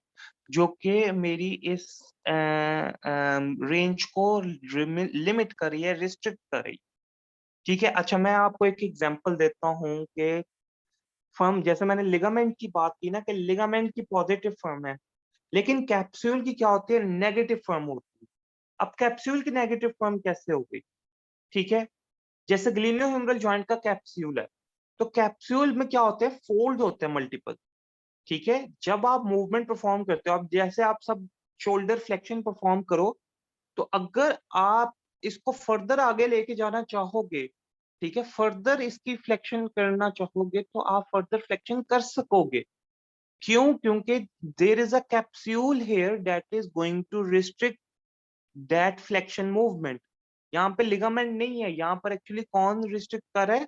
जो कि मेरी इस रेंज को लिमिट कर रही है, रिस्ट्रिक्ट कर रही है। ठीक है, अच्छा मैं आपको एक एग्जांपल देता हूँ कि फर्म, जैसे मैंने लिगामेंट की बात की ना, कि लिगामेंट की पॉजिटिव फर्म है, लेकिन कैप्सूल की क्या होती है, नेगेटिव फर्म होती है। अब कैप्सूल की नेगेटिव फर्म कैसे हो गई? ठीक है, जैसे ग्लिनोह्यूमरल जॉइंट का कैप्सूल है, तो कैप्सूल में क्या होते हैं, फोल्ड होते हैं मल्टीपल। ठीक है, जब आप मूवमेंट परफॉर्म करते हो, अब जैसे आप सब शोल्डर फ्लेक्शन परफॉर्म करो, तो अगर आप इसको फर्दर आगे लेके जाना चाहोगे, ठीक है, फर्दर इसकी फ्लेक्शन करना चाहोगे, तो आप फर्दर फ्लेक्शन कर सकोगे। क्यों? क्योंकि there is a capsule here that is going to restrict that flexion movement. यहाँ पे लिगामेंट नहीं है, यहाँ पर एक्चुअली कौन रिस्ट्रिक्ट कर रहा है,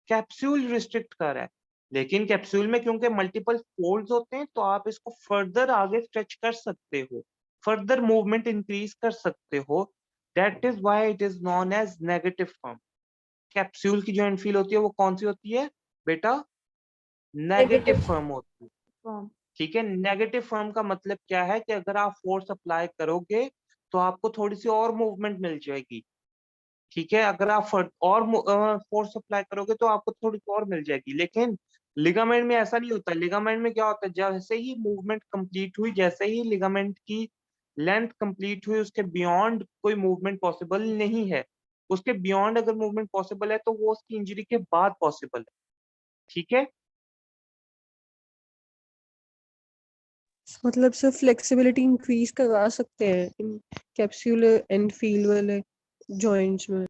कैप्सूल रिस्ट्रिक्ट कर रहा है। लेकिन कैप्सूल में क्योंकि मल्टीपल फोल्ड्स होते हैं, तो आप इसको फर्दर आगे स्ट्रेच कर सकते हो, फर्दर मूवमेंट इंक्रीज कर सकते हो। That is why it is known as negative form. Capsule की जो इनफील होती है वो कौन सी होती है बेटा? नेगेटिव फॉर्म होती है। फॉर्म। ठीक है, नेगेटिव फॉर्म का मतलब क्या है कि अगर आप फोर्स अप्लाई करोगे तो आपको थोड़ी सी और मूवमेंट मिल जाएगी। ठीक है, अगर आप और फोर्स अप्लाई करोगे तो आपको थोड़ी सी और मिल जाएगी। लेकिन लिगामेंट में ऐसा नहीं होता। लिगामेंट में क्या होता है, जैसे ही मूवमेंट कंप्लीट हुई, जैसे ही लिगामेंट की लेंथ कंप्लीट हुई, उसके बियॉन्ड कोई मूवमेंट पॉसिबल नहीं है। उसके बियॉन्ड अगर मूवमेंट पॉसिबल है तो वो उसकी इंजरी के बाद पॉसिबल है। ठीक है, मतलब सर फ्लेक्सिबिलिटी इंक्रीज करवा सकते हैं इन कैप्सूल एंड फील वाले जॉइंट्स में।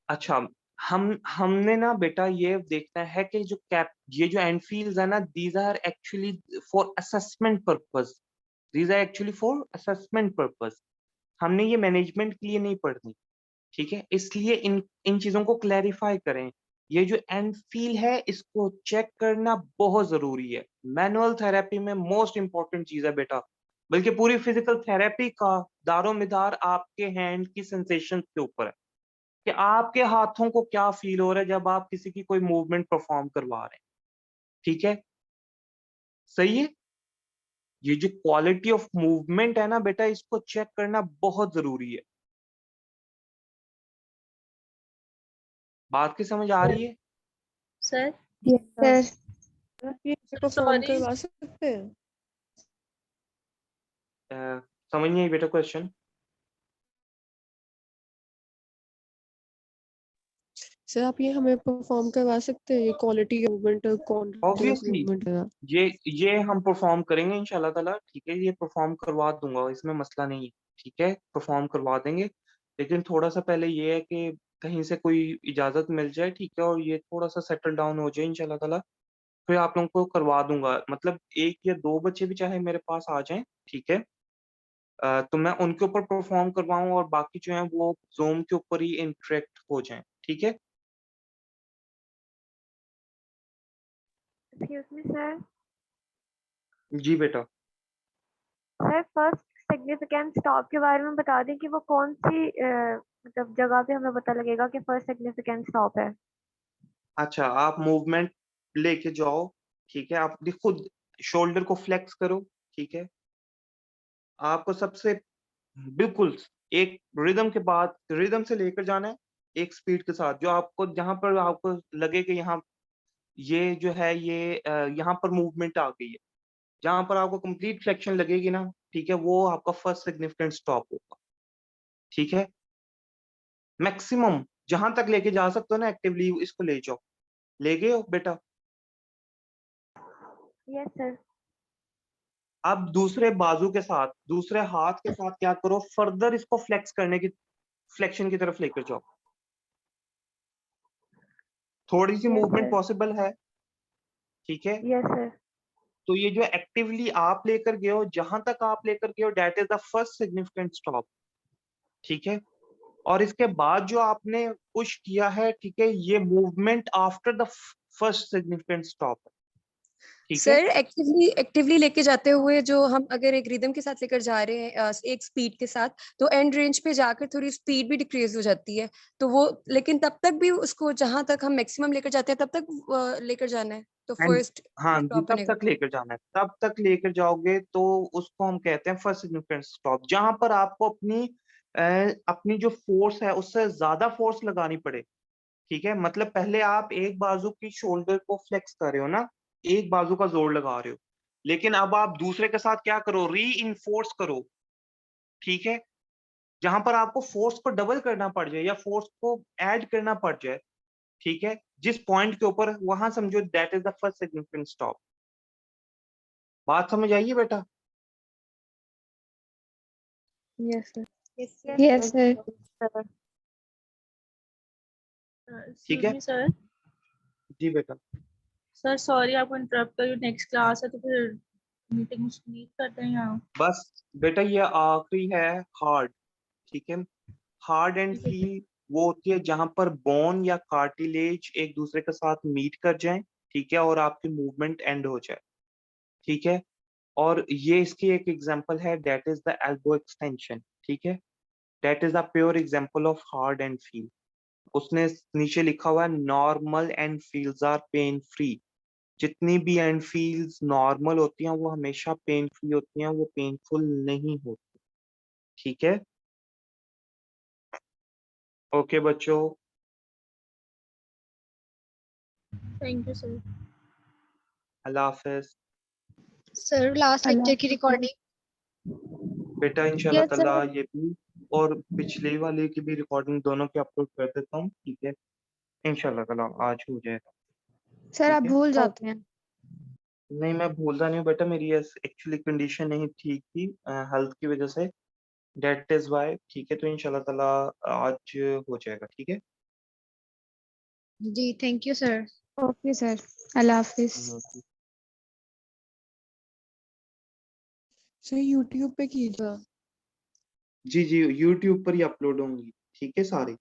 अच्छा, हमने ना बेटा ये देखना है कि ये जो एंडफील्ड्स है ना, these are actually for assessment purpose. These are actually for assessment purpose. हमने ये मैनेजमेंट के लिए नहीं पढ़नी। ठीक है, इसलिए इन इन चीजों को क्लैरिफाई करें। ये जो एंड फील है इसको चेक करना बहुत जरूरी है। मैनुअल थेरेपी में मोस्ट इंपॉर्टेंट चीज है बेटा, बल्कि पूरी फिजिकल थेरेपी का दारोमदार आपके हैंड की सेंसेशन के ऊपर है कि आपके हाथों को क्या फील हो रहा है जब आप किसी की कोई मूवमेंट परफॉर्म करवा रहे हैं। ठीक है, सही है। ये जो क्वालिटी ऑफ मूवमेंट है ना बेटा, इसको चेक करना बहुत जरूरी है। बात की समझ आ रही है? सर सर आप ये परफॉर्म सॉरी करवा सकते हैं? समझ नहीं आई बेटा क्वेश्चन। सर आप ये हमें परफॉर्म करवा सकते हैं, ये क्वालिटी मूवमेंट और क्वांटिटी ऑफ ऑब्वियसली मूवमेंट है? ये हम परफॉर्म करेंगे इंशाल्लाह ताला। ठीक है, ये परफॉर्म करवा दूंगा, इसमें मसला नहीं है। ठीक है, परफॉर्म करवा देंगे, लेकिन थोड़ा सा पहले ये है कि कहीं से कोई इजाजत मिल जाए। ठीक है, और ये थोड़ा सा सेटल डाउन हो जाए इंशाल्लाह ताला, फिर आप लोगों को करवा दूंगा। मतलब 1 या 2 बच्चे भी चाहे मेरे पास आ जाएं, ठीक है, तो मैं उनके ऊपर परफॉर्म करवाऊं और बाकी जो है वो जूम के ऊपर ही इंटरेक्ट हो जाएं। ठीक है, एक्सक्यूज मी सर। जी बेटा। सर फर्स्ट सिग्निफिकेंट स्टॉप के बारे में बता दें कि वो कौन सी मतलब जगह पे हमें पता लगेगा कि फर्स्ट सिग्निफिकेंट स्टॉप है। अच्छा, आप मूवमेंट लेके जाओ। ठीक है, आप खुद शोल्डर को फ्लेक्स करो। ठीक है, आपको सबसे बिल्कुल एक रिदम के बाद रिदम से लेकर जाना है, एक स्पीड के साथ, जो आपको जहां पर आपको लगे कि यहाँ ये जो है ये यहाँ पर मूवमेंट आ गई है, जहां पर आपको कंप्लीट फ्लेक्शन लगेगी ना, ठीक है, वो आपका फर्स्ट सिग्निफिकेंट स्टॉप होगा। ठीक है, मैक्सिमम जहां तक लेके जा सकते हो ना एक्टिवली, इसको ले जाओ। ले गए हो बेटा? Yes sir. अब दूसरे बाजू के साथ, दूसरे हाथ के साथ क्या करो, फर्दर इसको फ्लेक्शन की तरफ लेकर जाओ। थोड़ी सी यस मूवमेंट सर। पॉसिबल है। ठीक है, यस सर। तो ये जो एक्टिवली आप लेकर गए हो, जहां तक आप लेकर गए हो, that is the first significant stop. ठीक है, और इसके बाद जो आपने पुश किया है, ठीक है, ये movement after the first significant stop है। ठीक है, सर एक्टिवली एक्टिवली लेके जाते हुए जो हम अगर एक रिदम के साथ लेकर जा रहे हैं एक स्पीड के साथ, तो एंड रेंज पे जाकर थोड़ी स्पीड भी डिक्रीज हो जाती है, तो वो लेकिन तब तक भी उसको जहां तक हम मैक्सिमम लेकर जाते हैं तब तक लेकर जाना है, तो एंड फर्स्ट हाँ जी, स्टॉप तब बनेगा। तक लेकर जाना है, तब तक लेकर जाओगे तो उसको हम कहते हैं फर्स्ट सिग्निफिकेंट स्टॉप, जहां पर आपको अपनी जो फोर्स है उससे ज्यादा फोर्स लगानी पड़े। ठीक है, मतलब पहले आप एक बाजू की शोल्डर को फ्लेक्स कर रहे हो ना, एक बाजू का जोर लगा रहे हो, लेकिन अब आप दूसरे के साथ क्या करो, री इन्फोर्स करो। ठीक है, जहां पर आपको फोर्स को डबल करना पड़ जाए या फोर्स को ऐड करना पड़ जाए। ठीक है, जिस पॉइंट के ऊपर, वहां समझो that is the first significant stop. बात समझ आइए बेटा? Yes sir. Yes sir. Sir. ठीक एक्सक्यूज है मी सर। जी बेटा। सर सॉरी आपको इंटरप्ट कर, नेक्स्ट क्लास है तो फिर मीटिंग मीट करते हैं यहाँ। बस बेटा ये आखिरी है, हार्ड। ठीक है, हार्ड एंड ठीक है सर। फील वो होती है जहां पर बोन या कार्टिलेज एक दूसरे के साथ मीट कर जाएं। ठीक है, और आपकी मूवमेंट एंड हो जाए। ठीक है, और ये इसकी एक एग्जांपल है, that is the elbow extension. ठीक है, that is the pure example of hard end feel. उसने नीचे लिखा हुआ है normal end feels are pain free. जितनी भी एंड फील्स नॉर्मल होती हैं वो हमेशा पेन फ्री होती हैं, वो पेनफुल नहीं होती। ठीक है, ओके बच्चों, थैंक यू सर। अल्लाह हाफिज। सर लास्ट अल्लाह लेक्चर की रिकॉर्डिंग बेटा इंशाल्लाह Yes, sir. ताला ये भी और पिछले वाले की भी रिकॉर्डिंग दोनों की अपलोड कर देता हूँ, ठीक है। इंशाल्लाह ताला आज हो जाएगा, सर आप ठीक है। भूल जाते हैं। नहीं मैं भूल रहा नहीं हूँ बेटा, मेरी एक्चुअली कंडीशन नहीं ठीक थी हेल्थ की वजह से, दैट इज वाई, ठीक है। तो इंशाल्लाह ताला आज हो जाएगा, ठीक है। जी thank you sir. Okay sir, अल्लाह हाफिज। सर यूट्यूब पे कीजिएगा। जी जी यूट्यूब पर ही अपलोड होंगी, ठीक है सारी।